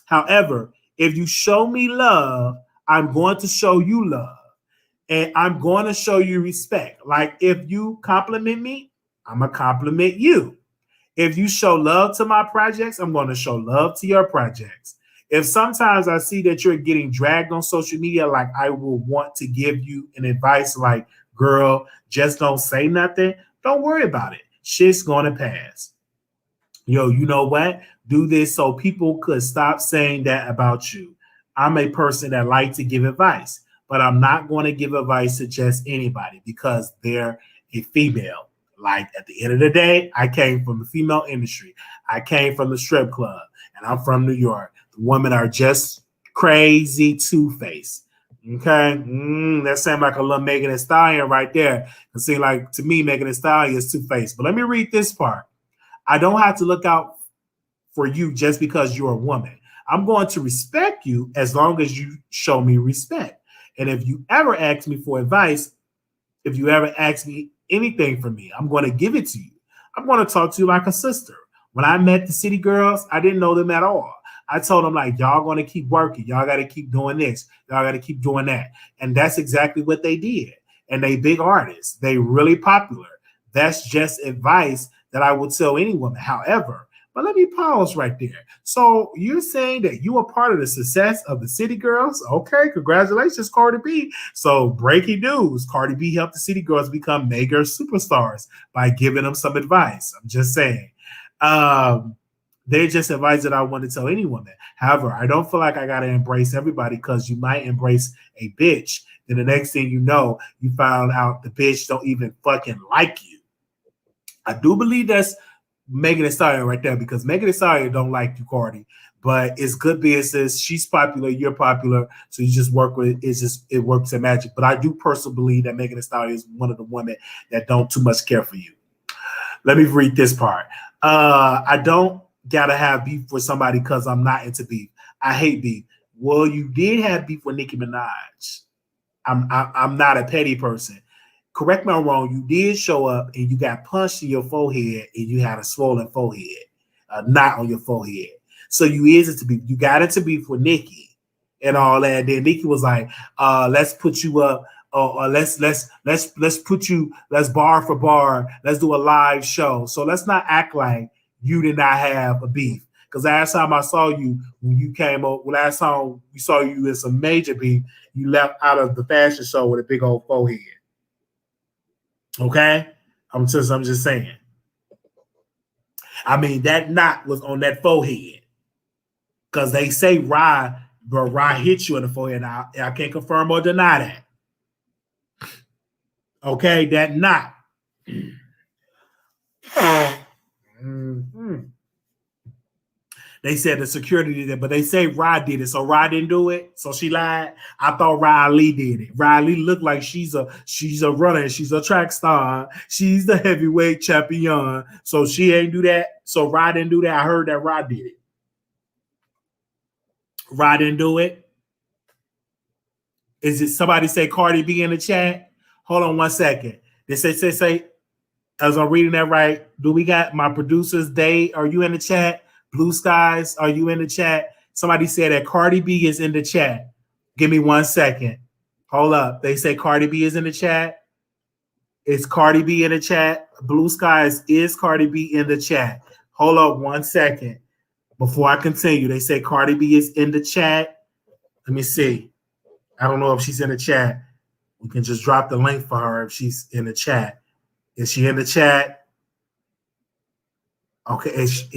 However, if you show me love, I'm going to show you love. And I'm going to show you respect. Like if you compliment me, I'm going to compliment you. If you show love to my projects, I'm going to show love to your projects. If sometimes I see that you're getting dragged on social media, like I will want to give you an advice like, girl, just don't say nothing. Don't worry about it. Shit's going to pass. Yo, you know what? Do this so people could stop saying that about you. I'm a person that like to give advice, but I'm not going to give advice to just anybody because they're a female. Like at the end of the day, I came from the female industry. I came from the strip club, and I'm from New York. The women are just crazy two-faced. Okay, that sounds like a little Megan Thee Stallion right there. It seems like to me, Megan Thee Stallion is two-faced. But let me read this part. I don't have to look out for you just because you're a woman. I'm going to respect you as long as you show me respect. And if you ever ask me for advice, if you ever ask me anything from me, I'm going to give it to you. I'm going to talk to you like a sister. When I met the City Girls, I didn't know them at all. I told them, like, y'all going to keep working. Y'all got to keep doing this. Y'all got to keep doing that. And that's exactly what they did. And they big artists. They really popular. That's just advice that I would tell any woman. However, but let me pause right there. So you're saying that you are part of the success of the City Girls? Okay, congratulations, Cardi B. So breaking news, Cardi B helped the City Girls become mega superstars by giving them some advice. I'm just saying. They're just advice that I want to tell any woman. However, I don't feel like I got to embrace everybody because you might embrace a bitch. Then the next thing you know, you found out the bitch don't even fucking like you. I do believe that's Megan Thee Stallion right there because Megan Thee Stallion don't like you, Cardi, but it's good business. She's popular, you're popular, so you just work with it. It's just it works in magic. But I do personally believe that Megan Thee Stallion is one of the women that don't too much care for you. Let me read this part. I don't gotta have beef with somebody because I'm not into beef. I hate beef. Well, you did have beef with Nicki Minaj. I'm not a petty person. Correct me if I'm wrong, you did show up and you got punched in your forehead and you had a swollen forehead, a knot on your forehead. So you is into beef. You got into beef with Nicki and all that. And then Nicki was like, let's put you up, or let's put you, let's bar for bar, let's do a live show. So let's not act like you did not have a beef. Because last time I saw you, when you came up, last time we saw you in some major beef, you left out of the fashion show with a big old forehead. Okay, I'm just saying. I mean, that knot was on that forehead because they say Rod hit you in the forehead. I can't confirm or deny that. Okay, that knot. Mm-hmm. They said the security did it, but they say Rod did it. So Rod didn't do it. So she lied. I thought Riley did it. Riley looked like she's a runner. She's a track star. She's the heavyweight champion. So she ain't do that. So Rod didn't do that. I heard that Rod did it. Rod didn't do it. Is it somebody say Cardi B in the chat? Hold on 1 second. They say, as I'm reading that right, do we got my producers, Day? Are you in the chat? Blue Skies, are you in the chat? Somebody said that Cardi B is in the chat. Give me 1 second. Hold up. They say Cardi B is in the chat. Is Cardi B in the chat? Blue Skies, is Cardi B in the chat? Hold up 1 second. Before I continue, they say Cardi B is in the chat. Let me see. I don't know if she's in the chat. We can just drop the link for her if she's in the chat. Is she in the chat? Okay, is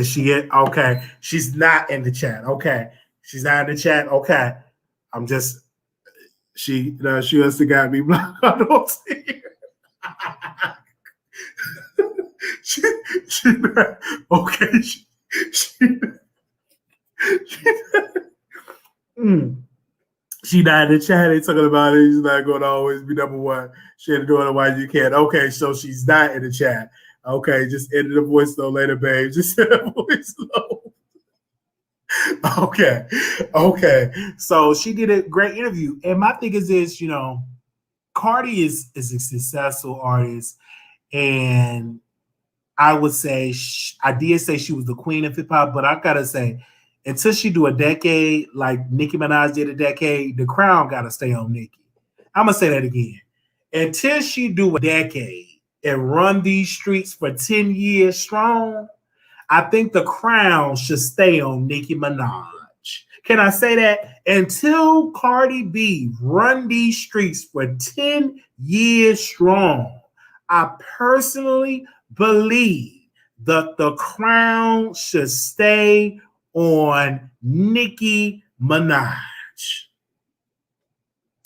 she in? Okay, she's not in the chat. Okay, she's not in the chat. Okay, I'm just she has to got me blocked. I don't see her. she not, okay. She not in the chat. They talking about it. She's not going to always be number one. She had to do it why you can't. Okay, so she's not in the chat. Okay, just edit the voice though later, babe. Just edit the voice low. Okay. So she did a great interview. And my thing is this, Cardi is a successful artist. And I would say, I did say she was the queen of hip hop, but I got to say, until she do a decade, like Nicki Minaj did a decade, the crown got to stay on Nicki. I'm going to say that again. Until she do a decade, and run these streets for 10 years strong, I think the crown should stay on Nicki Minaj. Can I say that? Until Cardi B run these streets for 10 years strong, I personally believe that the crown should stay on Nicki Minaj.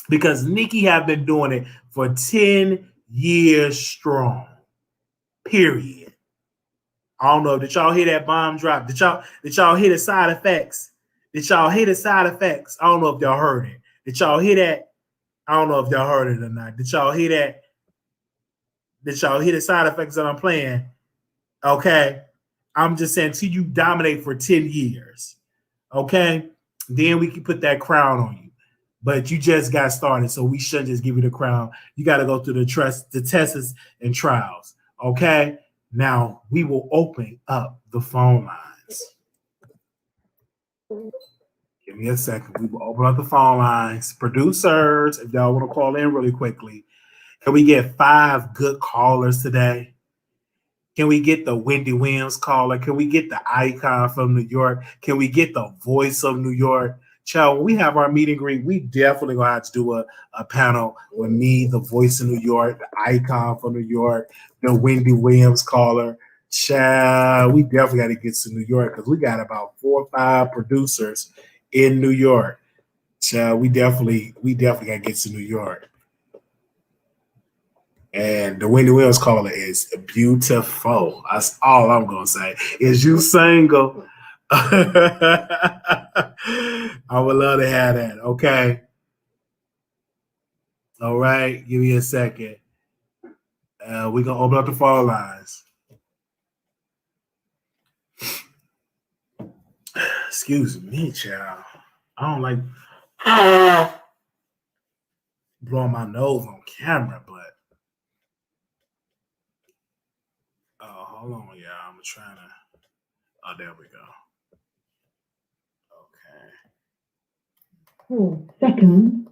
Because Nicki have been doing it for 10 years strong. Period. I don't know. Did y'all hear that bomb drop? Did y'all hear the side effects? Did y'all hear the side effects? I don't know if y'all heard it. Did y'all hear that? I don't know if y'all heard it or not. Did y'all hear that? Did y'all hear the side effects that I'm playing? Okay. I'm just saying, till you dominate for 10 years. Okay. Then we can put that crown on you. But you just got started, so we shouldn't just give you the crown. You got to go through the tests and trials. Okay. Now we will open up the phone lines. Give me a second. We will open up the phone lines. Producers, if y'all want to call in really quickly, can we get 5 good callers today? Can we get the Wendy Williams caller? Can we get the icon from New York? Can we get the voice of New York? Child, when we have our meet and greet, we definitely gonna have to do a panel with me, the voice of New York, the icon from New York, the Wendy Williams caller. Child, we definitely got to get to New York because we got about 4 or 5 producers in New York. Child, we definitely got to get to New York. And the Wendy Williams caller is beautiful. That's all I'm gonna say. Is you single? I would love to have that. Okay. All right. Give me a second. We're gonna open up the phone lines. Excuse me, child. I don't like blowing my nose on camera, but hold on, y'all. I'm trying to. Oh, there we go. Okay. 4 seconds.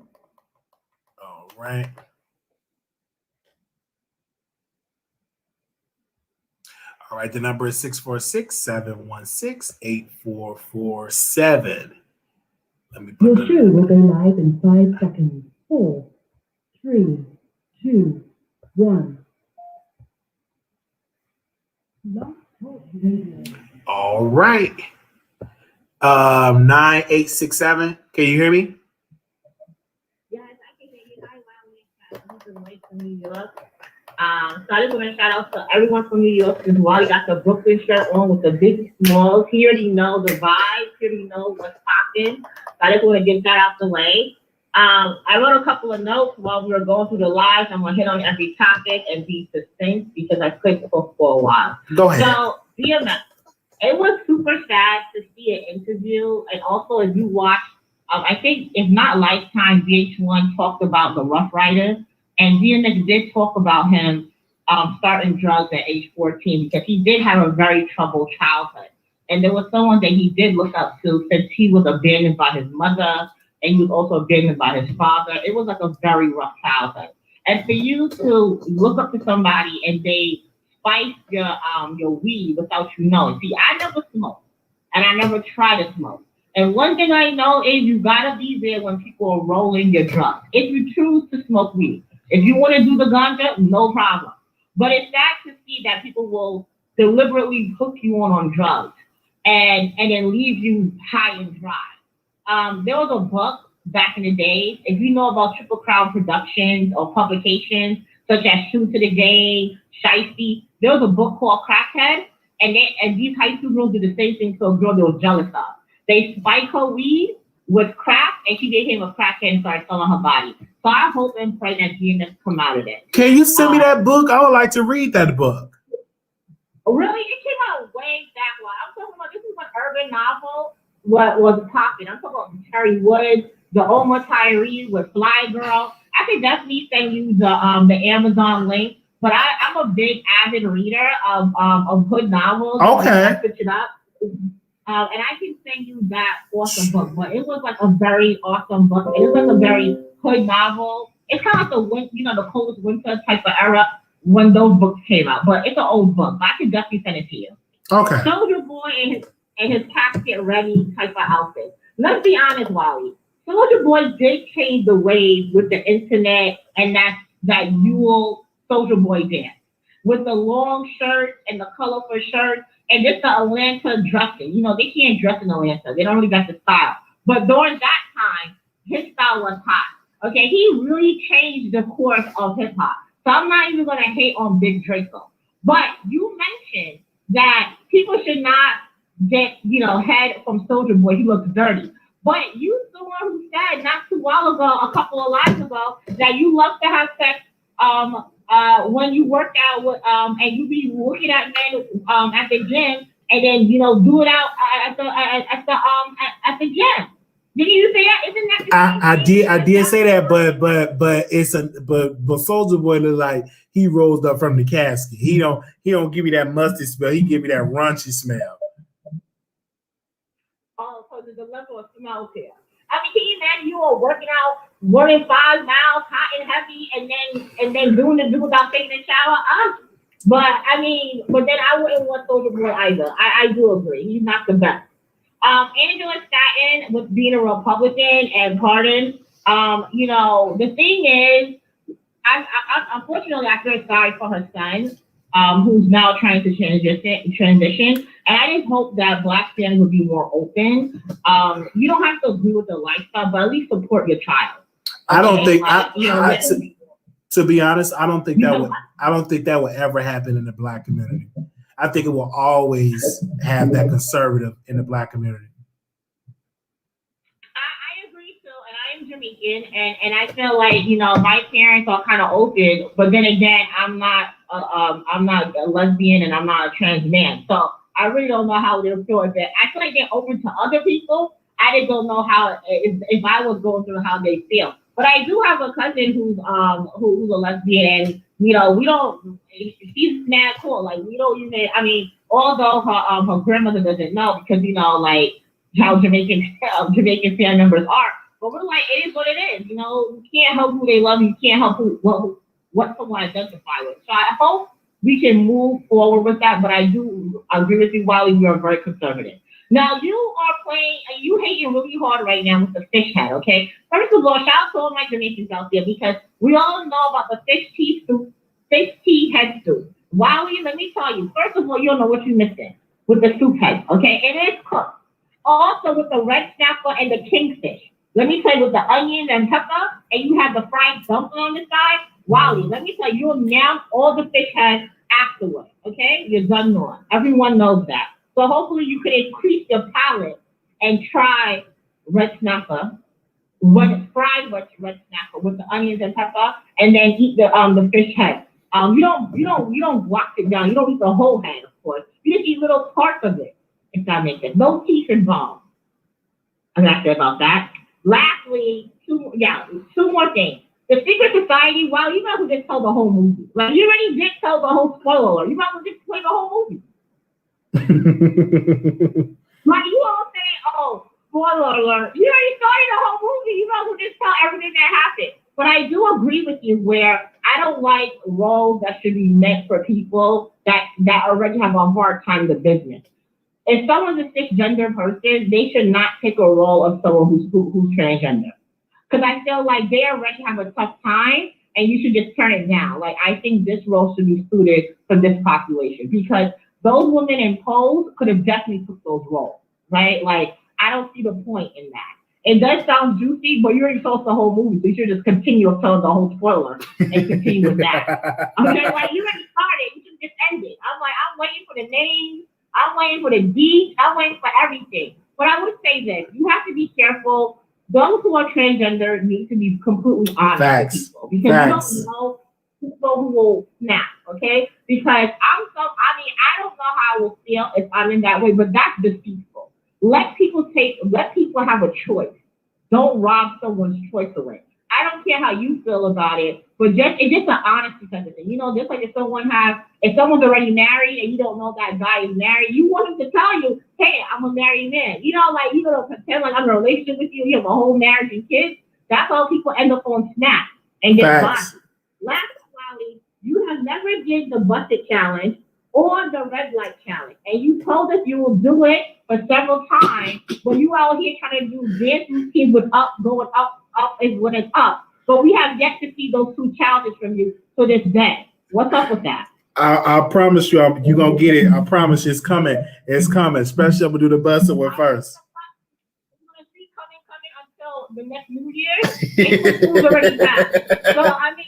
All right. All right, the number is 646-716-8447. Let me put Your show will go live in 5 seconds. 4, 3, 2, 1. All right. 9867. Can you hear me? Yes, I can hear you. Hi, Wiley. From New York. So I just want to shout out to everyone from New York because Wiley got the Brooklyn shirt on with the big smalls. He already know the vibe. He already know what's popping. So I just want to get that out the way. I wrote a couple of notes while we were going through the lives. I'm going to hit on every topic and be succinct because I couldn't talk for a while. Go ahead. So, DMX, it was super sad to see an interview. And also, if you watch, I think, if not Lifetime, VH1 talked about the Rough Riders. And DMX did talk about him starting drugs at age 14 because he did have a very troubled childhood. And there was someone that he did look up to since he was abandoned by his mother and he was also abandoned by his father. It was like a very rough childhood. And for you to look up to somebody and they spice your weed without you knowing. See, I never smoked and I never tried to smoke. And one thing I know is you gotta be there when people are rolling your drugs. If you choose to smoke weed. If you want to do the ganja, no problem. But it's sad to see that people will deliberately hook you on drugs and then leave you high and dry. There was a book back in the days. If you know about Triple Crown Productions or publications such as Shoot to the Game, Shiesty, there was a book called Crackhead, and these high school girls did the same thing to a girl they were jealous of. They spiked her weed with crack, and she became a crackhead and started selling her body. So I hope and pray that DMX come out of it. Can you send me that book? I would like to read that book. Really? It came out way back when. I'm talking about this is an urban novel what was popping. I'm talking about Terry Woods, the Oma Tyree with Fly Girl. I could definitely send you the Amazon link. But I'm a big avid reader of hood novels. Okay. I switch it up. And I can send you that awesome book. But it was like a very awesome book. It was like a very hood novel. It's kind of like the coldest winter type of era when those books came out, but it's an old book. But I could definitely send it to you. Okay. Soulja Boy and his casket ready type of outfit. Let's be honest, Wally. Soulja Boy did change the waves with the internet and that Yule Soulja Boy dance with the long shirts and the colorful shirts and just the Atlanta dressing. You know, they can't dress in Atlanta. They don't really got the style. But during that time, his style was hot. Okay, he really changed the course of hip hop. So I'm not even gonna hate on Big Draco. But you mentioned that people should not get, head from Soulja Boy. He looks dirty. But you the one who said not too while ago, a couple of lives ago, that you love to have sex when you work out with and you be looking at men at the gym and then do it out at the gym. Did you say that? Isn't that I did say that, but Soulja Boy look like he rose up from the casket. He don't give me that musty smell. He give me that raunchy smell. Oh, so there's a level of smells here. I mean, can you imagine you are working out, running 5 miles, hot and heavy, and then doing the do without taking a shower? But then I wouldn't want Soulja Boy either. I do agree. He's not the best. Angela Stanton with being a Republican and pardon. The thing is, I unfortunately I feel sorry for her son, who's now trying to transition. And I just hope that Black families will be more open. You don't have to agree with the lifestyle, but at least support your child. Okay? I don't think to be honest, I don't think that would ever happen in the Black community. I think it will always have that conservative in the Black community. I agree too, and I am Jamaican, and I feel like my parents are kind of open, but then again, I'm not a lesbian and I'm not a trans man, so I really don't know how they'll feel with it. I feel like they're open to other people. I just don't know how if I was going through how they feel. But I do have a cousin who's a lesbian, and we don't. She's mad cool. Like we don't even. I mean, although her grandmother doesn't know because like how Jamaican family members are. But we're like, it is what it is. You can't help who they love. You can't help what someone identify with. So I hope we can move forward with that. But I do agree with you, Wiley. We are very conservative. Now you hating really hard right now with the fish head, okay? First of all, shout out to all my Jamaicans out there because we all know about the fish tea head soup. Wiley, let me tell you, first of all, you don't know what you're missing with the soup head, okay? It is cooked. Also with the red snapper and the kingfish. Let me tell you, with the onions and pepper, and you have the fried dumpling on the side. Wiley, let me tell you, you'll nail all the fish heads afterwards, okay? You're done now. Everyone knows that. So hopefully you can increase your palate and try red snapper, fried red snapper with the onions and pepper, and then eat the fish head. You don't wash it down. You don't eat the whole head, of course. You just eat little parts of it, if that makes sense. No teeth involved. I'm not sure about that. Lastly, two more things. The Secret Society, wow, you might as well just tell the whole movie. Like you already did tell the whole spoiler. You might as well just play the whole movie. Like you all say, oh, spoiler alert. You already started the whole movie. You might as well just tell everything that happened. But I do agree with you where I don't like roles that should be meant for people that already have a hard time with business. If someone's a cisgender person, they should not take a role of someone who's transgender. Because I feel like they already have a tough time and you should just turn it down. Like I think this role should be suited for this population because those women in Pose could have definitely took those roles, right? Like, I don't see the point in that. It does sound juicy, but you already told the whole movie, so you should just continue telling the whole spoiler and continue with that. Okay, like, you already started, you should just end it. I'm waiting for the names, I'm waiting for the deeds, I'm waiting for everything. But I would say this, you have to be careful. Those who are transgender need to be completely honest with people because you don't know people who will snap, okay? Because I don't know how I will feel if I'm in that way, but that's deceitful. Let people have a choice. Don't rob someone's choice away. I don't care how you feel about it, but it's just an honesty kind of thing. Just like if someone's already married and you don't know that guy is married, you want him to tell you, hey, I'm a married man. You don't pretend like I'm in a relationship with you, you have a whole marriage and kids. That's how people end up on Snap and get bonded. Last, you have never did the bucket challenge or the red light challenge. And you told us you will do it for several times, but you out here trying to do dance routine with up, going up is when it's up. But we have yet to see those 2 challenges from you to this day. What's up with that? I promise you, you're going to get it. I promise you it's coming. It's coming. Especially I'm going to do the busted one first. I'm going to see coming until the next New Year. And school's already back. So, I mean,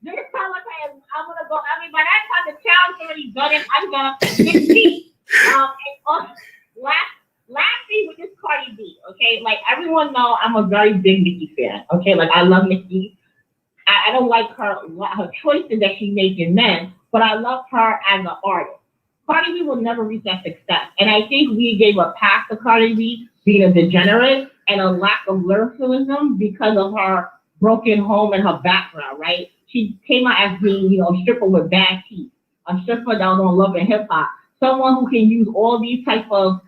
this time I'm going to go. I mean, by that time, the challenge already done it. I'm going to see. Lastly, with this Cardi B, okay? Like, everyone know I'm a very big Nicki fan, okay? Like, I love Nicki. I don't like her choices that she makes in men, but I love her as an artist. Cardi B will never reach that success. And I think we gave a pass to Cardi B being a degenerate and a lack of lyricism because of her broken home and her background, right? She came out as being, you know, a stripper with bad teeth, a stripper that was on Love and Hip Hop, someone who can use all these type of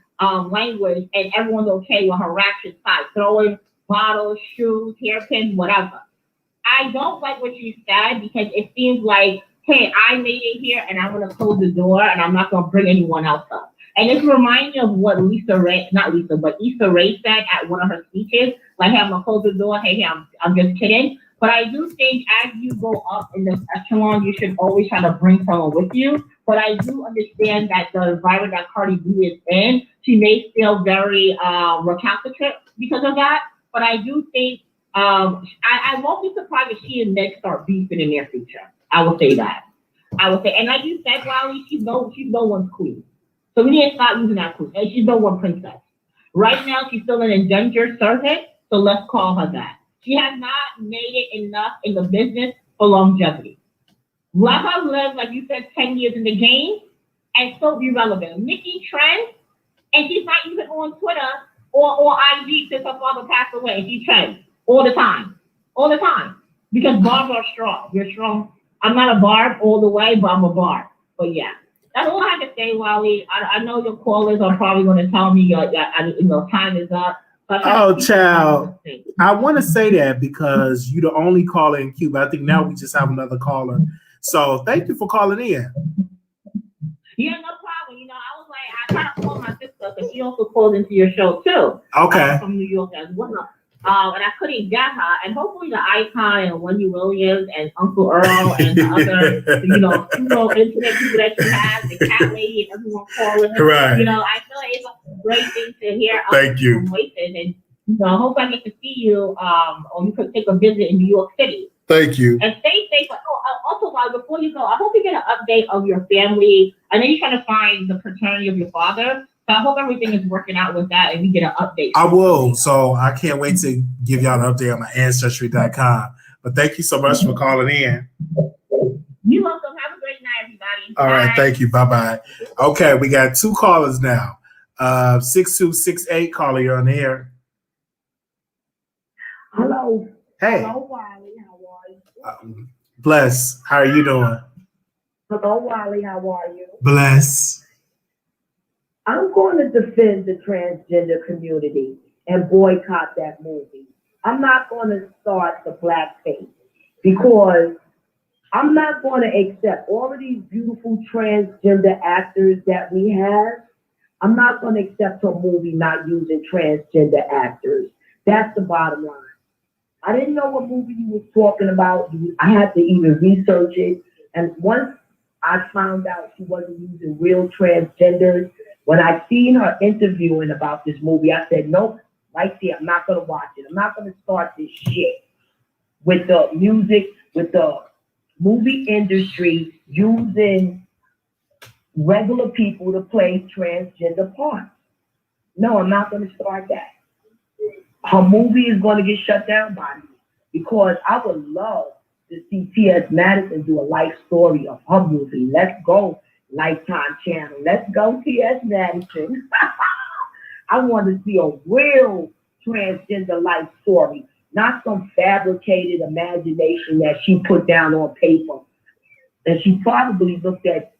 language and everyone's okay with her ratchet side, throwing bottles, shoes, hairpins, whatever. I don't like what you said because it seems like, hey, I made it here and I'm going to close the door and I'm not going to bring anyone else up. And it reminds me of what Issa Rae said at one of her speeches, like, hey, I'm going to close the door. Hey, I'm just kidding. But I do think as you go up in this echelon, you should always try to bring someone with you. But I do understand that the environment that Cardi B is in, she may feel very recalcitrant because of that. But I do think I won't be surprised if she and Meg start beefing in the near future. I will say that. And like you said, Wiley, she's no one's queen. So we need to stop using that queen. And she's no one princess. Right now, she's still an indentured servant, so let's call her that. She has not made it enough in the business for longevity. Let her live, like you said, 10 years in the game and still be relevant. Nicki trends, and she's not even on Twitter or IG since her father passed away. She trends all the time. Because barbs are strong. You're strong. I'm not a barb all the way, but I'm a barb. But yeah, that's all I have to say, Wiley. I know your callers are probably going to tell me time is up. Oh, child. I want to say that because you're the only caller in Cuba. I think now we just have another caller. So thank you for calling in. Yeah, no problem. You know, I was like, I tried to call my sister because she also called into your show too. Okay. From New York as well. And I couldn't get her. And hopefully the Icon and Wendy Williams and Uncle Earl and the other, internet people that you have, the cat lady and everyone calling. Right. You know, I feel like it's a great thing to hear. Thank you. Voices. And I hope I get to see you, or you could take a visit in New York City. Thank you. And stay safe. Also, before you go, I hope you get an update of your family. I know you're trying to find the paternity of your father. So I hope everything is working out with that and we get an update. I will. So I can't wait to give y'all an update on my ancestry.com. But thank you so much for calling in. You're welcome. Have a great night, everybody. All right. Thank you. Bye-bye. Okay. We got 2 callers now. 6268 caller, you're on the air. Hello. Hey. Hello, Wiley. How are you? Bless. How are you doing? Hello, Wiley. How are you? Bless. I'm going to defend the transgender community and boycott that movie. I'm not going to start the blackface because I'm not going to accept all of these beautiful transgender actors that we have. I'm not going to accept a movie not using transgender actors. That's the bottom line. I didn't know what movie you was talking about. I had to even research it. And once I found out she wasn't using real transgenders, when I seen her interviewing about this movie, I said, nope, right there, I'm not going to watch it. I'm not going to start this shit with the music, with the movie industry using regular people to play transgender parts. No, I'm not going to start that. Her movie is going to get shut down by me because I would love to see T.S. Madison do a life story of her movie. Let's go, Lifetime Channel. Let's go, T.S. Madison. I want to see a real transgender life story, not some fabricated imagination that she put down on paper. And she probably looked at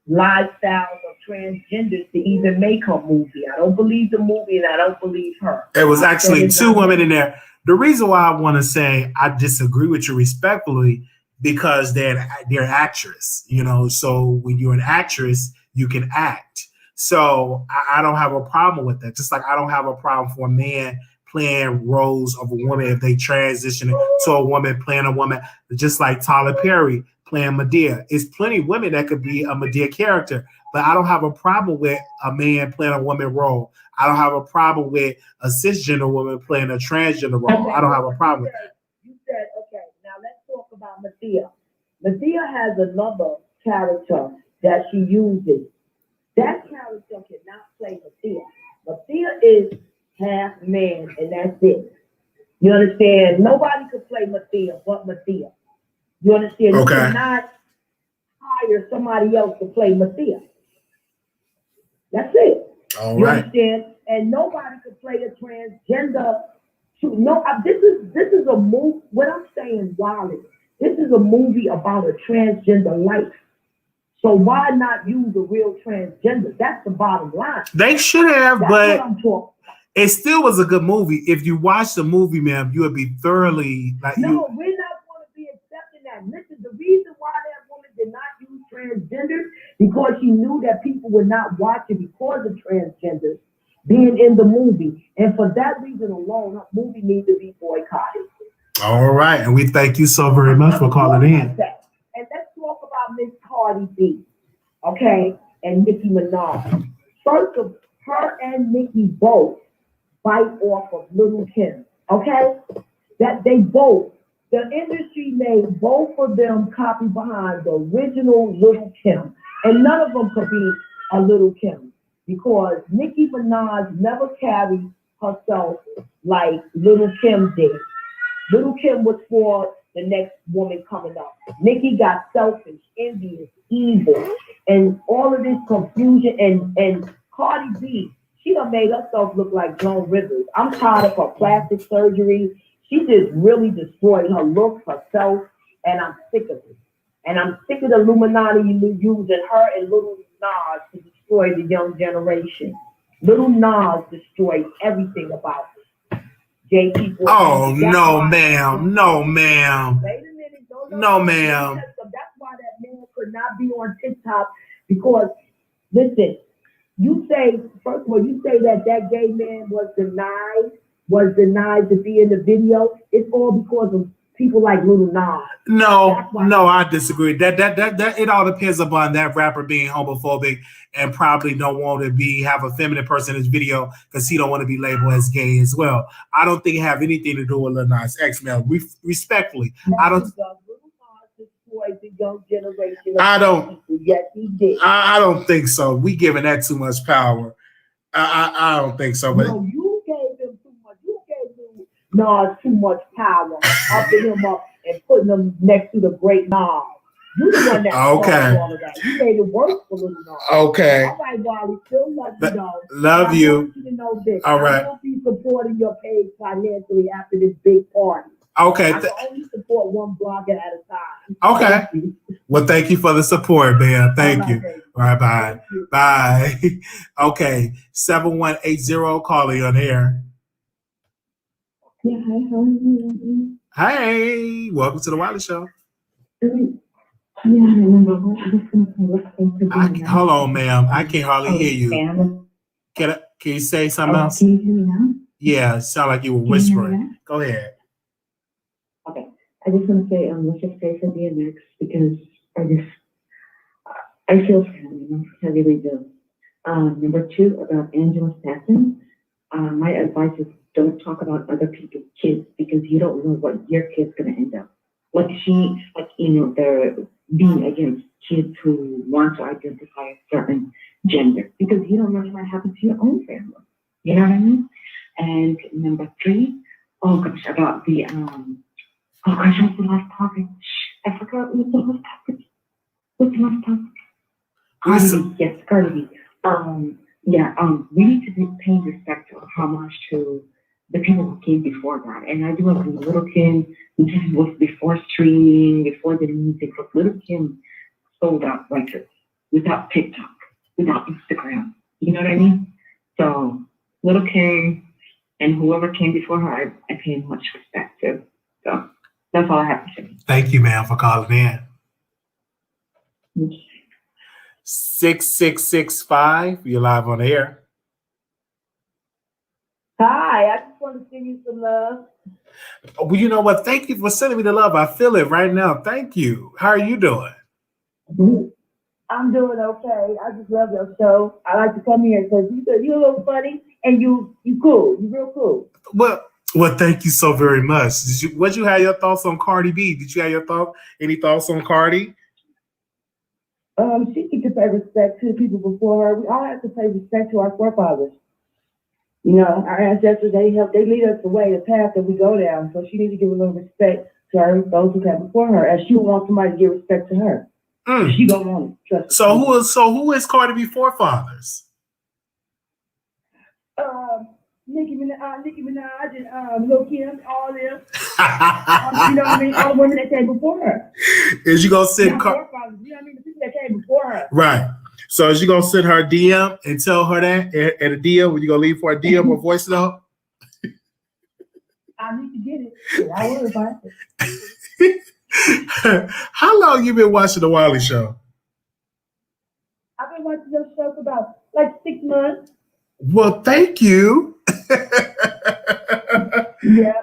lifestyles of transgenders to even make her movie. I don't believe the movie and I don't believe her. There was actually 2 women in there. The reason why I want to say I disagree with you respectfully because they're an actress, you know. So when you're an actress, you can act. So I don't have a problem with that. Just like I don't have a problem for a man playing roles of a woman if they transition to a woman playing a woman, just like Tyler Perry playing Medea. It's plenty of women that could be a Medea character, but I don't have a problem with a man playing a woman role. I don't have a problem with a cisgender woman playing a transgender role. I don't have a problem with that. You said, okay, now let's talk about Medea. Medea has another character that she uses. That character cannot play Medea. Medea is half man, and that's it. You understand? Nobody could play Medea but Medea. You understand? Okay. You cannot hire somebody else to play Medea. That's it. All you right. understand? And nobody could play a transgender. No, this is a movie. What I'm saying, Wiley, this is a movie about a transgender life. So why not use a real transgender? That's the bottom line. They should have, That's but what I'm talking. it still was a good movie. If you watch the movie, ma'am, you would be thoroughly like. No, we're not going to be accepting that. Listen, the reason why that woman did not use transgenders because she knew that people would not watch it because of transgenders being in the movie, and for that reason alone, that movie needs to be boycotted. All right, and we thank you so very much for calling in. And let's talk about Miss Cardi B, okay, and Nicki Minaj. First of her and Nicki both bite off of Little Kim, okay? That they both, the industry made both of them copy behind the original Little Kim. And none of them could be a Little Kim because Nicki Minaj never carried herself like Little Kim did. Little Kim was for the next woman coming up. Nicki got selfish, envious, evil, and all of this confusion. And Cardi B, she done made herself look like Joan Rivers. I'm tired of her plastic surgery. She just really destroyed her look, herself, and I'm sick of it. And I'm sick of the Illuminati using her and Little Nas to destroy the young generation. Little Nas destroyed everything about it. JP. Oh, no, ma'am. No, ma'am. Wait a minute. No, ma'am. That's why that man could not be on TikTok because, listen, you say, first of all, you say that gay man was denied to be in the video. It's all because of people like Little Nas. No, I disagree. That it all depends upon that rapper being homophobic and probably don't want to have a feminine person in his video because he don't want to be labeled as gay as well. I don't think it have anything to do with Lil Nas X, man. Respectfully, I don't. The young generation. I don't. Yes, he did. I don't think so. We giving that too much power. I don't think so. But no, you gave him too much. You gave him Nas too much power, upping him up and putting him next to the great Nas. You the one that caused all of that. You made it worse for Little Nas. Okay. All right, Wally. Still love you, though. Love you. I want you to know this. All right. I will be supporting your page financially after this big party. Okay. I can only support one blogger at a time. Okay. Well, thank you for the support, man. Thank you. All right, bye. Bye. Okay. 7180 calling on air. Yeah, hi, how are you? Hey, welcome to the Wiley Show. Yeah, I remember. Hold on, ma'am. I can't hardly hear you. Can you say something else? Can you hear me now? Yeah, it sounded like you were whispering. Go ahead. Okay. I just want to say, let's just pray for DMX because I feel for him, I really do. Number two, about Angela Stanton, my advice is don't talk about other people's kids because you don't know what your kid's going to end up. They're being against kids who want to identify a certain gender because you don't know what might happen to your own family. You know what I mean? And number three, about the, what's the last topic? I forgot what the last topic. What's the last topic? CardiB, yes, CardiB. We need to be paying respect or homage to the people who came before that. And I do agree, Little Kim, this was before streaming, before the music, but Little Kim sold out records without TikTok, without Instagram. You know what I mean? So Little Kim and whoever came before her, I pay much respect to. So that's all I have to say. Thank you, ma'am, for calling in. 6665, you're live on the air. Hi, I just want to send you some love. Well, you know what? Thank you for sending me the love. I feel it right now. Thank you. How are you doing? I'm doing okay. I just love your show. I like to come here because you're a little funny and you cool. You real cool. Well, thank you so very much. What you have your thoughts on Cardi B? Did you have any thoughts on Cardi? She needs to pay respect to the people before her. We all have to pay respect to our forefathers. You know, our ancestors, they lead us the way, the path that we go down. So she needs to give a little respect to her, those who came before her, as she would want somebody to give respect to her. She don't want it. Trust me. So who is Cardi B forefathers? Nicki Minaj and Lil Kim, all them. You know what I mean? All the women that came before her. Is you gonna send forefathers? You know what I mean? The people that came before her. Right. So is you gonna send her a DM and tell her that at a DM? When you gonna leave for a DM or voice note? I need to get it. I will find it. How long you been watching the Wiley Show? I've been watching your show for about like 6 months. Well, thank you. Yeah.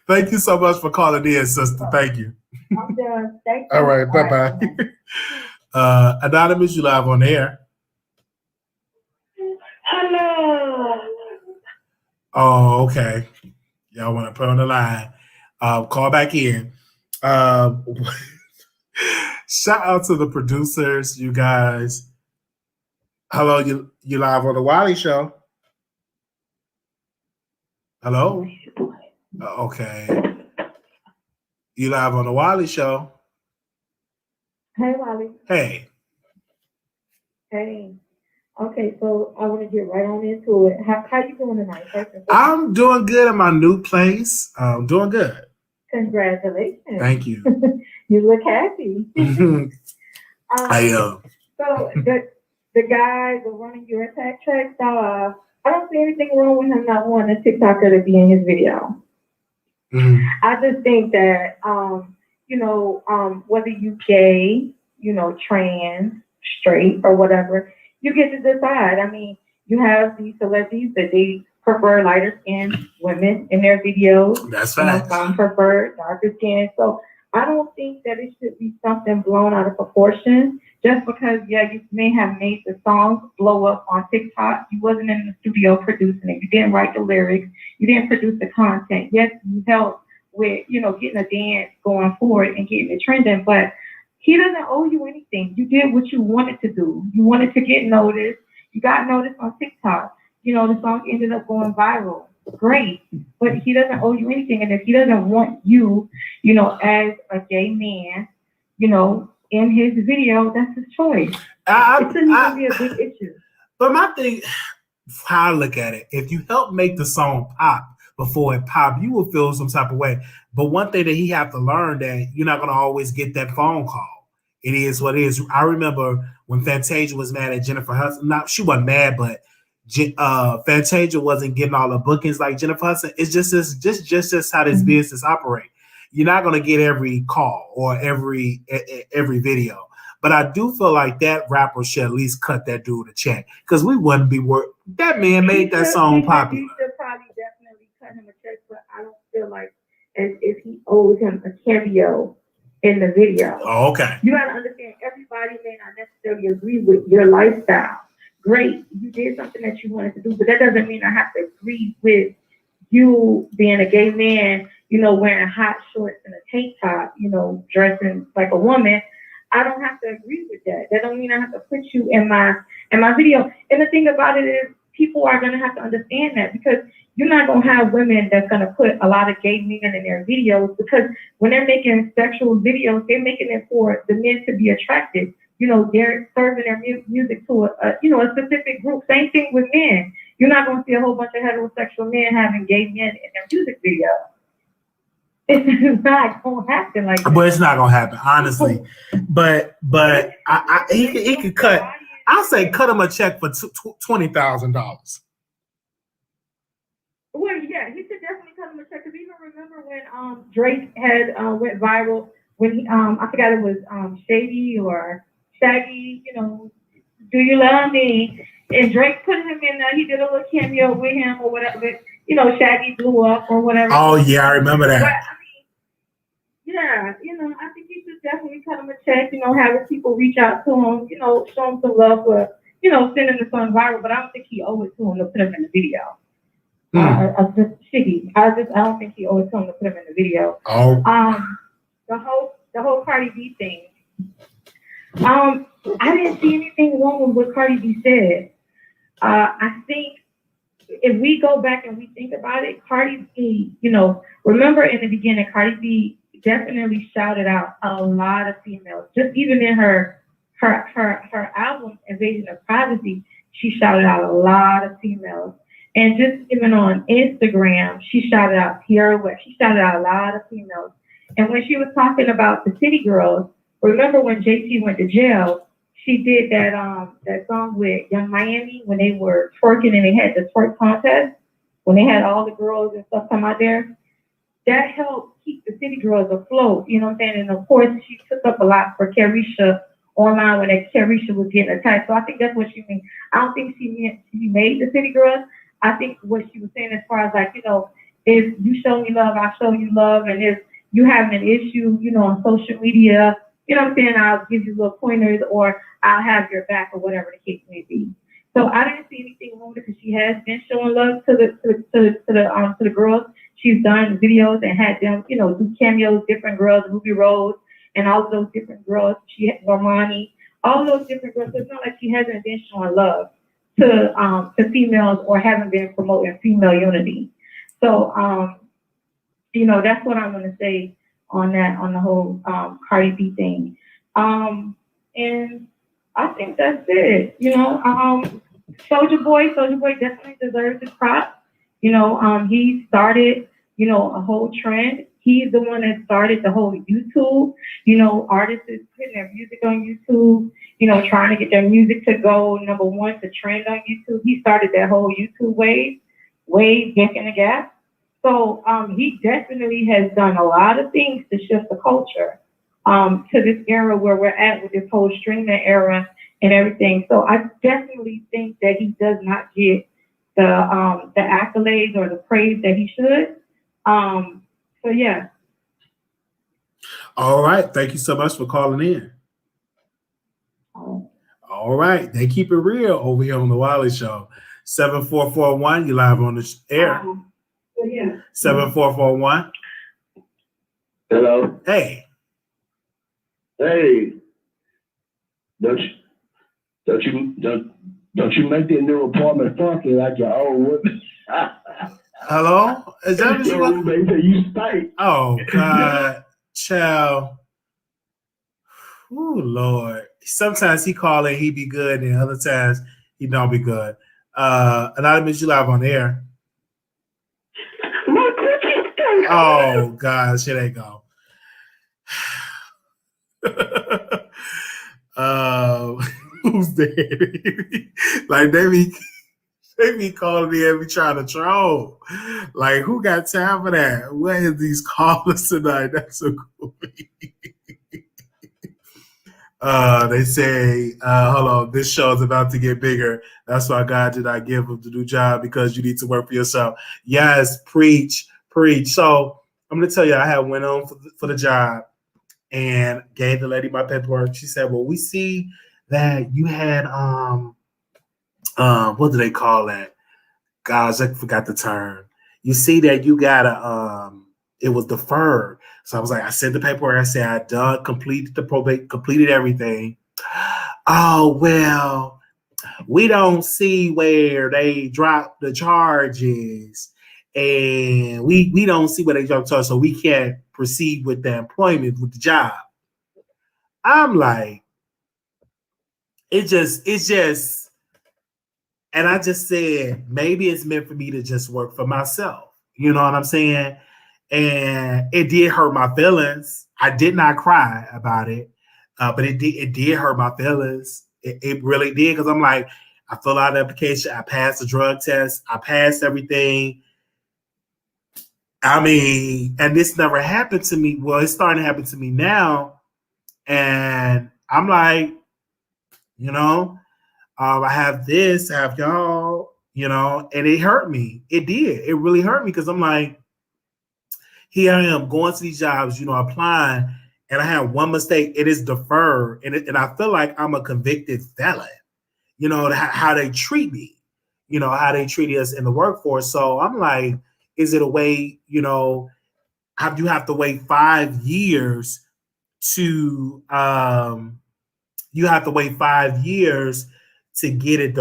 Thank you so much for calling in, sister. Thank you. I'm done. Thank you. All right, bye-bye. Anonymous, you live on the air. Hello. Oh, okay. Y'all want to put on the line. Call back in. Shout out to the producers, you guys. Hello, you live on the Wiley Show. Hello? Okay. You live on the Wiley Show. Hey, Wiley. Hey. Hey. Okay, so I want to get right on into it. How you doing tonight? I'm doing good in my new place. I'm doing good. Congratulations. Thank you. You look happy. I am. So the guy was running your attack track. So I don't see anything wrong with him not wanting a TikToker to be in his video. Mm-hmm. I just think that whether you gay, trans, straight, or whatever, you get to decide. I mean, you have these celebrities that they prefer lighter skinned women in their videos. That's facts. Some prefer darker skin. So I don't think that it should be something blown out of proportion just because, you may have made the song blow up on TikTok. You wasn't in the studio producing it. You didn't write the lyrics. You didn't produce the content. Yes, you helped with, getting a dance going forward and getting it trending, but he doesn't owe you anything. You did what you wanted to do. You wanted to get noticed. You got noticed on TikTok. The song ended up going viral. Great. But he doesn't owe you anything. And if he doesn't want you, as a gay man, in his video, that's his choice. It shouldn't even be a big issue. But my thing, how I look at it, if you help make the song pop before it pop, you will feel some type of way. But one thing that he have to learn that you're not going to always get that phone call. It is what it is. I remember when Fantasia was mad at Jennifer Hudson. Not she wasn't mad, but Fantasia wasn't getting all the bookings like Jennifer Hudson. It's just how this business operates. You're not going to get every call or every video. But I do feel like that rapper should at least cut that dude a check because we wouldn't be worth. That man made that song popular. You should probably definitely cut him a check, but I don't feel like as if he owes him a cameo in the video. Oh, okay. You got to understand, everybody may not necessarily agree with your lifestyle. Great, you did something that you wanted to do, but that doesn't mean I have to agree with you being a gay man, wearing hot shorts and a tank top, dressing like a woman. I don't have to agree with that. That don't mean I have to put you in my video. And the thing about it is people are going to have to understand that because you're not going to have women that's going to put a lot of gay men in their videos because when they're making sexual videos, they're making it for the men to be attracted. They're serving their music to a specific group. Same thing with men. You're not going to see a whole bunch of heterosexual men having gay men in their music videos. It's not going to happen like that. But it's not going to happen, honestly. But he could cut. I'll say cut him a check for $20,000. Well, yeah, he should definitely cut him a check because even remember when Drake had went viral when he I forgot it was Shady or Shaggy, do you love me? And Drake put him in there. He did a little cameo with him or whatever. Shaggy blew up or whatever. Oh yeah, I remember that. But, yeah, I think you should definitely cut him a check, having people reach out to him, show him some love for, sending the song viral, but I don't think he owed it to him to put him in the video. I don't think he owed it to him to put him in the video. Oh. The whole Cardi B thing. I didn't see anything wrong with what Cardi B said. I think if we go back and we think about it, Cardi B, remember in the beginning, Cardi B definitely shouted out a lot of females. Just even in her album, Invasion of Privacy, she shouted out a lot of females. And just even on Instagram, she shouted out Tierra West. She shouted out a lot of females. And when she was talking about the City Girls, remember when JC went to jail, she did that song with Young Miami when they were twerking and they had the twerk contest, when they had all the girls and stuff come out there. That helped keep the City Girls afloat, you know what I'm saying? And of course, she took up a lot for Carisha online when Carisha was getting attacked. So I think that's what she meant. I don't think she meant she made the City Girls. I think what she was saying as far as if you show me love, I show you love. And if you have an issue, on social media, you know what I'm saying, I'll give you little pointers or I'll have your back or whatever the case may be. So I didn't see anything wrong with it because she has been showing love to the girls. She's done videos and had them, do cameos, different girls, Ruby Rose, and all of those different girls. She had Normani, all those different girls. So it's not like she hasn't been showing love to females or haven't been promoting female unity. So that's what I'm going to say on the whole Cardi B thing. And I think that's it. Soulja Boy definitely deserves his props. He started, a whole trend. He's the one that started the whole YouTube. Artists is putting their music on YouTube, trying to get their music to go number one to trend on YouTube. He started that whole YouTube wave, Breaking the Gap. So he definitely has done a lot of things to shift the culture to this era where we're at with this whole streaming era and everything. So I definitely think that he does not get the accolades or the praise that he should. So yeah. All right. Thank you so much for calling in. All right. They keep it real over here on the Wiley Show. 7441, you live on the air. Yeah. 7441. Hello. Hey. Hey. Don't you make that new apartment funky like your old woman? Hello? Is that what you They say you stink. Oh God, child. Oh Lord. Sometimes he call and he be good, and other times he don't be good. Anonymous, you live on air. My cookie stink. Oh gosh, here they go. Who's there? Like they be calling me and be trying to troll. Like who got time for that? What is these callers tonight? That's so cool. They say, hold on, this show is about to get bigger. That's why God did not give him the new job, because you need to work for yourself. Yes, preach. So I'm going to tell you, I had went on for the job and gave the lady my paperwork. She said, well, we see that you had, what do they call that? Gosh, I forgot the term. You see that you got it was deferred. So I was like, I sent the paperwork. I said, I done, completed the probate, completed everything. Oh, well, we don't see where they dropped the charges. And we don't see where they dropped the charges, so we can't proceed with the employment with the job. I'm like, it's just, and I just said, maybe it's meant for me to just work for myself. You know what I'm saying? And it did hurt my feelings. I did not cry about it, but it did hurt my feelings. It really did, because I'm like, I filled out the application. I passed the drug test. I passed everything. I mean, and this never happened to me. Well, it's starting to happen to me now. And I'm like, you know, I have this, I have y'all, you know, and it hurt me. It did. It really hurt me because I'm like, here I am going to these jobs, you know, applying, and I have one mistake. It is deferred, and I feel like I'm a convicted felon. You know, how they treat me, you know, how they treat us in the workforce. So I'm like, is it a way, you know, you have to wait 5 years to you have to wait 5 years to get it,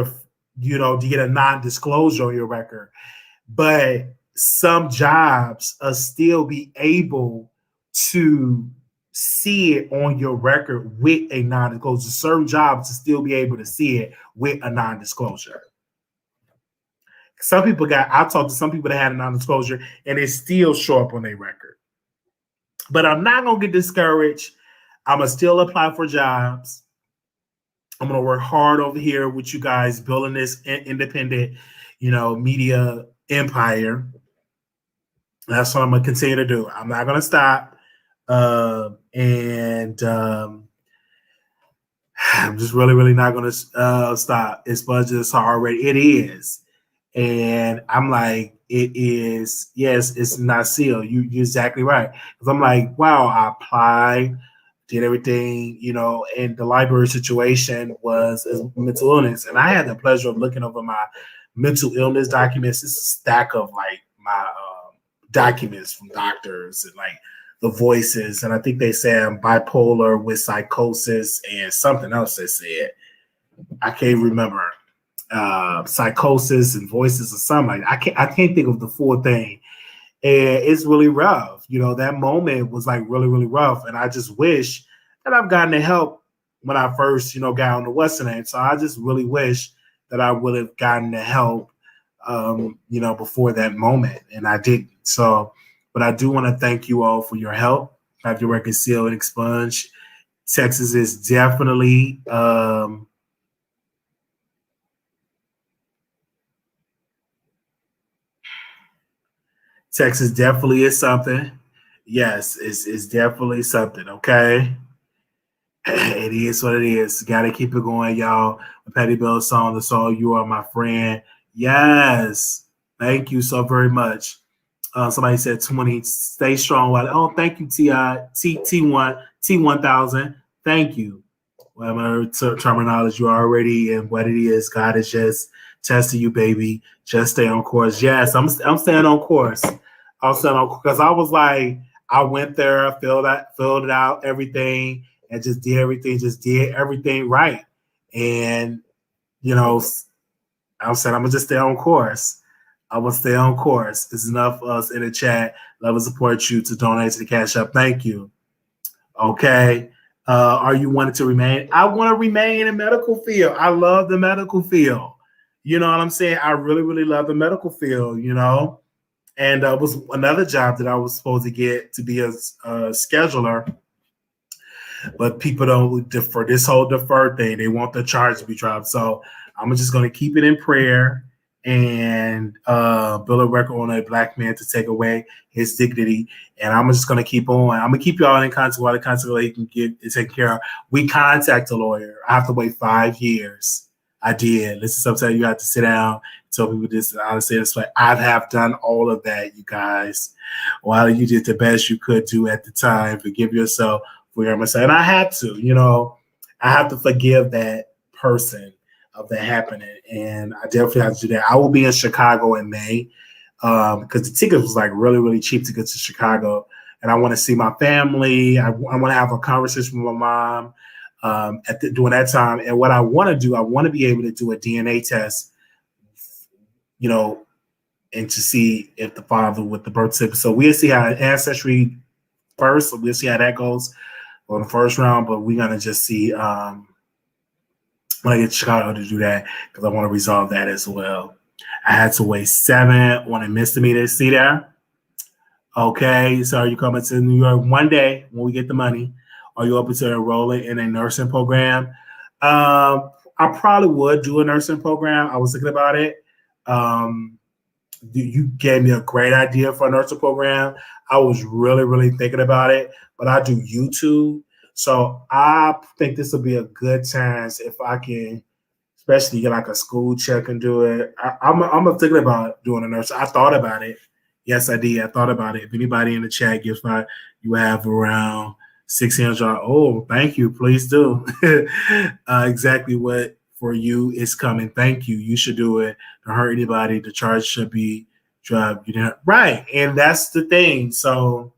you know, to get a non-disclosure on your record. But some jobs still be able to see it on your record with a non-disclosure. Certain jobs to still be able to see it with a non-disclosure. Some people I talked to some people that had a non-disclosure and it still show up on their record. But I'm not gonna get discouraged. I'm gonna still apply for jobs. I'm gonna work hard over here with you guys building this independent, you know, media empire. That's what I'm gonna continue to do. I'm not gonna stop. I'm just really not gonna stop. It's just already it is. And I'm like, it is, yes, it's not sealed. You're exactly right. Because I'm like, wow, I applied, did everything, you know, and the library situation was mental illness. And I had the pleasure of looking over my mental illness documents. It's a stack of like my documents from doctors and like the voices. And I think they say I'm bipolar with psychosis and something else they said. I can't remember. Psychosis and voices or something like that. I can't think of the full thing. And it's really rough. You know, that moment was like really rough. And I just wish that I've gotten the help when I first, you know, got on the Western end. So I just really wish that I would have gotten the help, you know, before that moment. And I didn't. So, but I do want to thank you all for your help. Have your record sealed and expunged. Texas is definitely Texas definitely is something. Yes, it's definitely something, okay? It is what it is. Got to keep it going, y'all. The Patty Bell song, the song You Are My Friend. Yes. Thank you so very much. Somebody said 20. Stay strong. Oh, thank you, T1000. Thank you. Whatever terminology you already and what it is, God is just testing you, baby. Just stay on course. Yes, I'm staying on course. I'm staying on because I was like, I went there, filled it out, everything, and just did everything right. And you know, I said I'm gonna just stay on course. I will stay on course. It's enough of us in the chat. Love and support you to donate to the Cash App. Thank you. Okay. Are you wanting to remain? I want to remain in the medical field. I love the medical field. You know what I'm saying? I really love the medical field, you know? And it was another job that I was supposed to get to be a scheduler. But people don't defer this whole deferred thing. They want the charge to be dropped. So I'm just going to keep it in prayer and build a record on a black man to take away his dignity. And I'm just going to keep on. I'm going to keep y'all in contact while the contact can get it taken care of. We contact a lawyer. I have to wait 5 years. I did. This is sometimes you have to sit down, tell people this. I say this way. I have done all of that, you guys. While you did the best you could do at the time, forgive yourself for your mistake. And I had to, you know, I have to forgive that person of that happening. And I definitely have to do that. I will be in Chicago in May because the ticket was like really cheap to get to Chicago. And I want to see my family. I want to have a conversation with my mom during that time. And what I want to do, I want to be able to do a DNA test, you know, and to see if the father with the birth certificate. So we'll see how ancestry first. We'll see how that goes on the first round. But we're gonna just see when I get to Chicago to do that because I want to resolve that as well. I had to wait 7 on a misdemeanor. See there? Okay, so are you coming to New York one day when we get the money? Are you open to enrolling in a nursing program? I probably would do a nursing program. I was thinking about it. You gave me a great idea for a nursing program. I was really, really thinking about it, but I do YouTube. So I think this will be a good chance if I can, especially get like a school check and do it. I'm thinking about doing a nurse. I thought about it. Yes, I did. I thought about it. If anybody in the chat gives my, you have around 600. Oh, thank you. Please do. Exactly what for you is coming. Thank you. You should do it. Don't hurt anybody. The charge should be dropped. You know, right? And that's the thing. So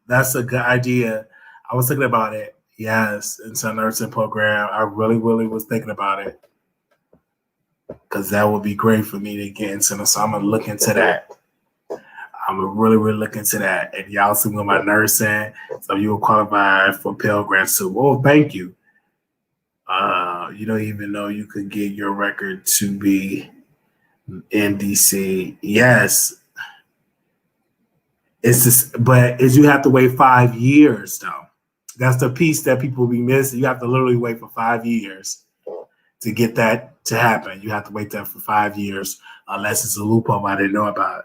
that's a good idea. I was thinking about it. Yes, it's a nursing program. I really, really was thinking about it because that would be great for me to get into. So I'm gonna look into that. I'm gonna really, really look into that. And y'all see with my nursing, so you will qualify for Pell Grants too. Oh, thank you. You don't even know you could get your record to be in DC. Yes. It's just, but is you have to wait 5 years though. That's the piece that people be missing. You have to literally wait for 5 years to get that to happen. You have to wait there for 5 years, unless it's a loophole I didn't know about.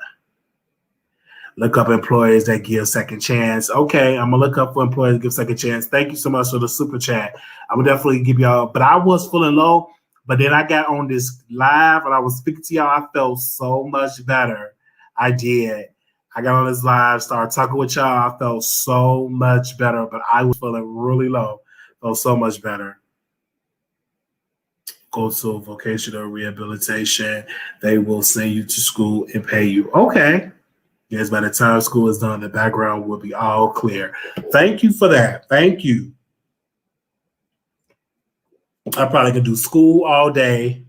Look up employers that give second chance. Okay, I'm gonna look up for employers that give second chance. Thank you so much for the super chat. I would definitely give y'all, but I was feeling low, but then I got on this live and I was speaking to y'all. I felt so much better. I did. I got on this live, started talking with y'all. I felt so much better, but I was feeling really low. Felt so much better. Go to vocational rehabilitation. They will send you to school and pay you. Okay. Yes, by the time school is done, the background will be all clear. Thank you for that. Thank you. I probably could do school all day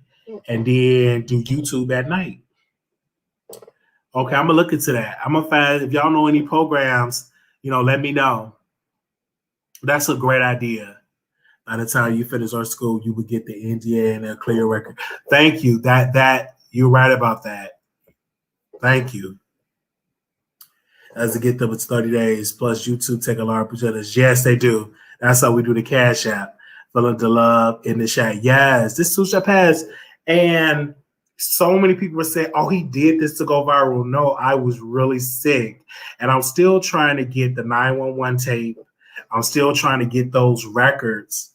and then do YouTube at night. Okay, I'm gonna look into that. I'm gonna find, if y'all know any programs, let me know. That's a great idea. By the time you finish our school, you would get the NDA and a clear record. Thank you. That you're right about that. Thank you. As to get them, it's 30 days plus YouTube take a large percentage. Yes, they do. That's how we do the Cash App. Feeling the love in the chat. Yes, this Soulja passed. And so many people were saying, oh, he did this to go viral. No, I was really sick. And I'm still trying to get the 911 tape. I'm still trying to get those records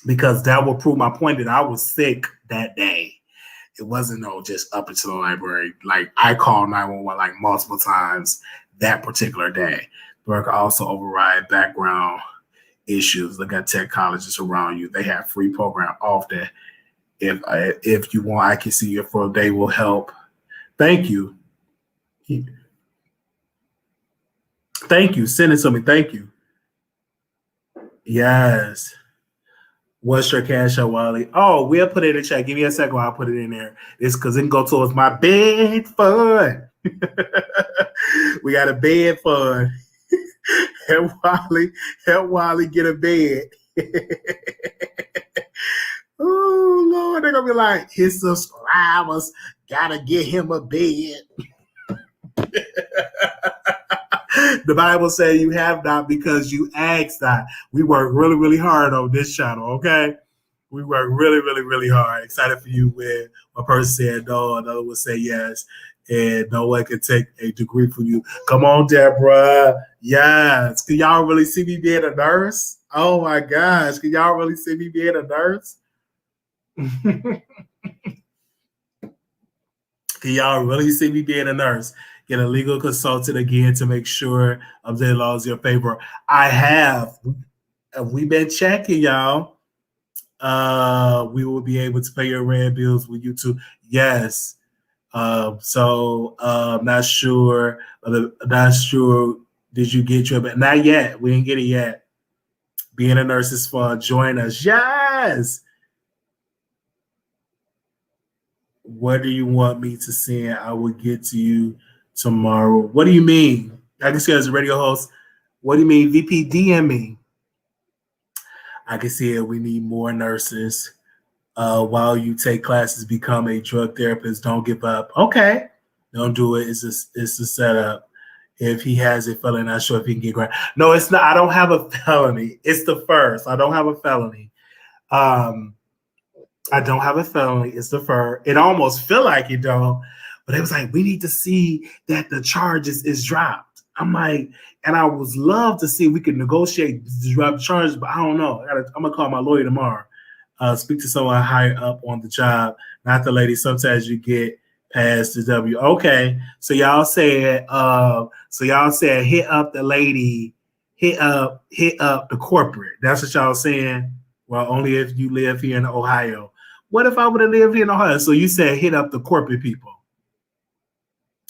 because that will prove my point that I was sick that day. It wasn't just up into the library. Like I called 911 like multiple times that particular day. But I could also override background issues. Look at tech colleges around you. They have free program off that. If you want, I can see you for a day will help. Thank you. Thank you. Send it to me. Thank you. Yes. What's your cash out, Wiley? Oh, we'll put it in the chat. Give me a second while I put it in there. It's because it can go towards my bed fund. We got a bed fund. Help Wiley get a bed. Oh, Lord. They're going to be like, his subscribers got to get him a bed. The Bible says you have not because you asked not. We work really, really hard on this channel, okay? We work really, really, really hard. Excited for you when one person said no, another will say yes, and no one can take a degree from you. Come on, Deborah. Yes. Can y'all really see me being a nurse? Oh, my gosh. Can y'all really see me being a nurse? Can y'all really see me being a nurse? Get a legal consultant again to make sure updated laws in your favor. I have. We've been checking, y'all. We will be able to pay your rent bills with YouTube. Yes. So not sure. Not sure. Did you get your? Not yet. We didn't get it yet. Being a nurse is fun. Join us. Yes. What do you want me to send? I will get to you tomorrow. What do you mean? I can see as a radio host. What do you mean? VP DM me. I can see it. We need more nurses. While you take classes, become a drug therapist. Don't give up. Okay. Don't do it. It's a setup. If he has a felony, not sure if he can get grant. No, it's not. I don't have a felony. It's the first. I don't have a felony. I don't have a felony. It's deferred. It almost feel like it don't, but it was like, we need to see that the charges is dropped. I'm like, and I would love to see if we could negotiate to drop the charges, but I don't know. I'm gonna call my lawyer tomorrow. Speak to someone higher up on the job, not the lady. Sometimes you get past the W. Okay, so y'all said, hit up the lady, hit up the corporate. That's what y'all saying. Well, only if you live here in Ohio. What if I would have lived here in Ohio? So you said hit up the corporate people.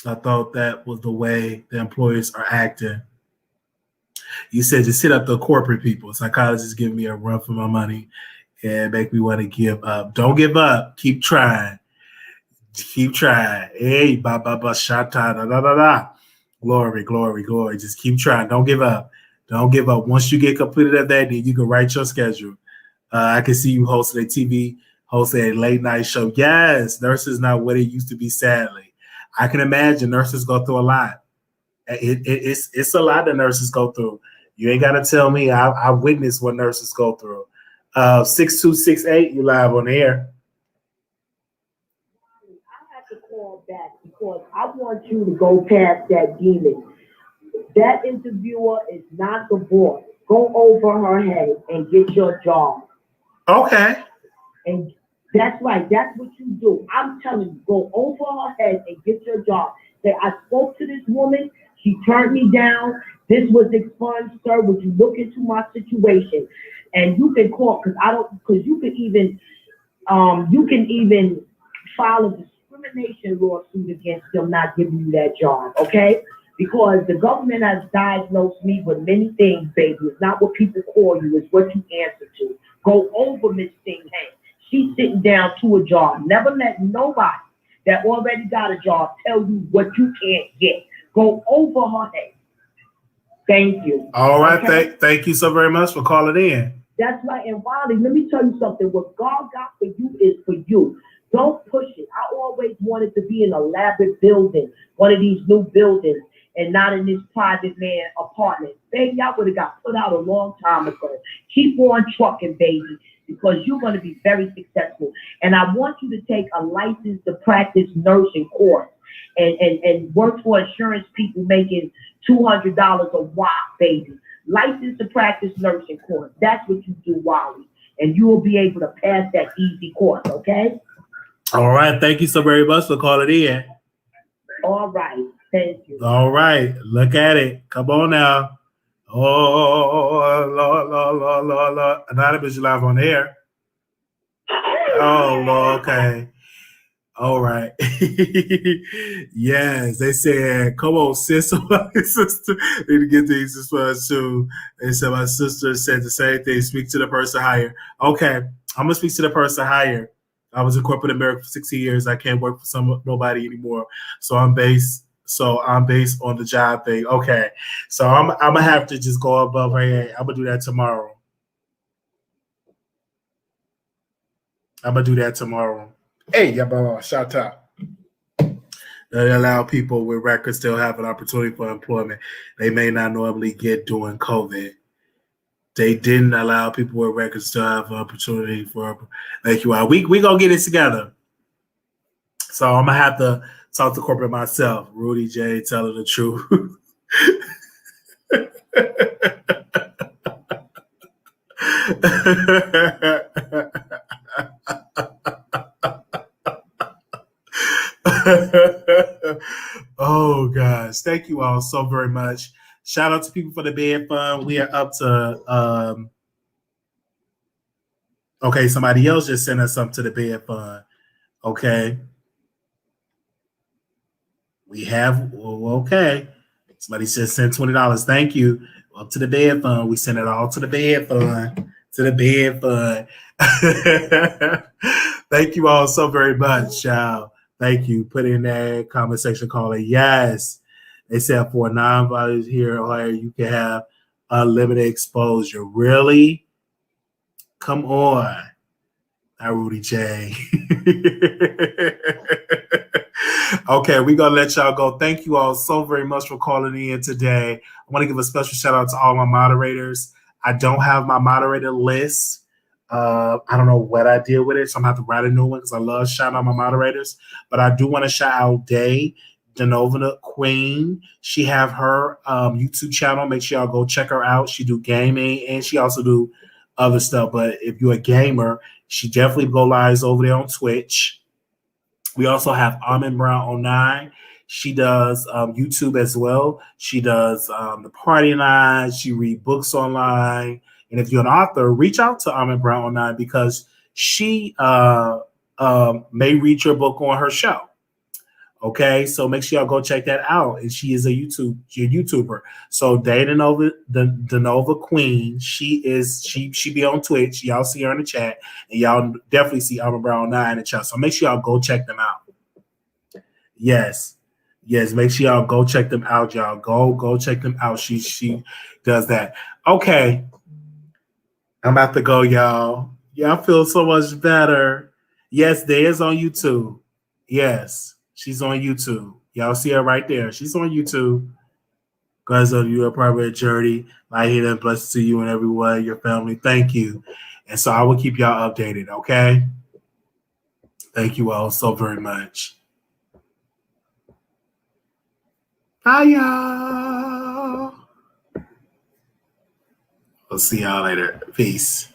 I thought that was the way the employers are acting. You said just hit up the corporate people. Psychologists give me a run for my money and make me want to give up. Don't give up. Keep trying. Keep trying. Hey, ba ba ba shata da da da da. Glory, glory, glory. Just keep trying. Don't give up. Don't give up. Once you get completed at that, then you can write your schedule. I can see you hosting a TV, hosting a late night show. Yes, nurses not what it used to be, sadly. I can imagine nurses go through a lot. It's a lot that nurses go through. You ain't got to tell me. I witnessed what nurses go through. 6268, you live on the air. I have to call back because I want you to go past that demon. That interviewer is not the boss. Go over her head and get your job. Okay. And that's right. That's what you do. I'm telling you, go over her head and get your job. Say, I spoke to this woman. She turned me down. This was expunged, sir. Would you look into my situation? And you can call because you can even file a discrimination lawsuit against them not giving you that job. Okay? Because the government has diagnosed me with many things, baby. It's not what people call you, it's what you answer to. Go over Miss Singh. She's sitting down to a job. Never let nobody that already got a job tell you what you can't get. Go over her head. Thank you. All right. Okay? Thank you so very much for calling in. That's right. And Wiley, let me tell you something. What God got for you is for you. Don't push it. I always wanted to be in an elaborate building, one of these new buildings, and not in this private man apartment. Baby, I would have got put out a long time ago. Keep on trucking, baby, because you're going to be very successful. And I want you to take a license to practice nursing course and work for insurance people making $200 a while, baby. License to practice nursing course. That's what you do, Wiley. And you will be able to pass that easy course, okay? All right. Thank you so very much for calling in. All right. Thank you. All right. Look at it. Come on now. Oh, Lord. Anonymous, you live on the air. Oh, Lord. Okay. All right. Yes. They said, come on, sis. My sister. Need to get these as well, too. They said, my sister said the same thing. Speak to the person higher. Okay. I'm going to speak to the person higher. I was in corporate America for 60 years. I can't work for nobody anymore. So I'm based on the job thing. Okay. So I'm gonna have to just go above her head. I'm gonna do that tomorrow. Hey, yeah, shout out. They allow people with records still have an opportunity for employment they may not normally get during COVID. They didn't allow people with records to have an opportunity for like you are. We gonna get it together. So I'm gonna have to talk to corporate myself. Rudy J telling the truth. Oh gosh. Thank you all so very much. Shout out to people for the bed fund. We are up to okay, somebody else just sent us something to the bed fund. Okay. We have okay. Somebody just sent $20. Thank you. Up to the bed fund. We send it all to the bed fund. To the bed fund. Thank you all so very much, y'all. Thank you. Put in that comment section calling. Yes. They said for a non-violent here or you can have unlimited exposure. Really? Come on. Not Rudy J. Okay, we're going to let y'all go. Thank you all so very much for calling in today. I want to give a special shout out to all my moderators. I don't have my moderator list I don't know what I did with it, so I'm gonna have to write a new one because I love shouting out my moderators. But I do want to shout out Day, Denova Queen. She have her YouTube channel. Make sure y'all go check her out. She do gaming and she also do other stuff. But if you're a gamer, she definitely go live over there on Twitch. We also have Almond Brown 09. She does YouTube as well. She does the party line. She read books online. And if you're an author, reach out to Almond Brown 09 because she may read your book on her show. Okay, so make sure y'all go check that out. And she is a YouTuber. So Denova, the Nova Queen, she be on Twitch. Y'all see her in the chat, and y'all definitely see Almond Brown 09 in the chat. So make sure y'all go check them out. Yes, make sure y'all go check them out, y'all. Go check them out. She does that. Okay. I'm about to go, y'all. Y'all feel so much better. Yes, Day is on YouTube. Yes, she's on YouTube. Y'all see her right there. She's on YouTube. Guys, of you are probably a journey. I hear that blessed to you and everyone, your family. Thank you. And so I will keep y'all updated, okay? Thank you all so very much. Bye, y'all. We'll see y'all later. Peace.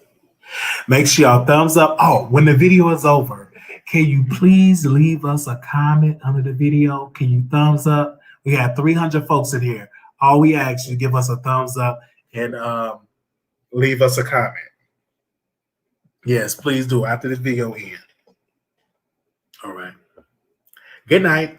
Make sure y'all thumbs up. Oh, when the video is over, can you please leave us a comment under the video? Can you thumbs up? We have 300 folks in here. All we ask you to give us a thumbs up and leave us a comment. Yes, please do after this video ends. All right. Good night.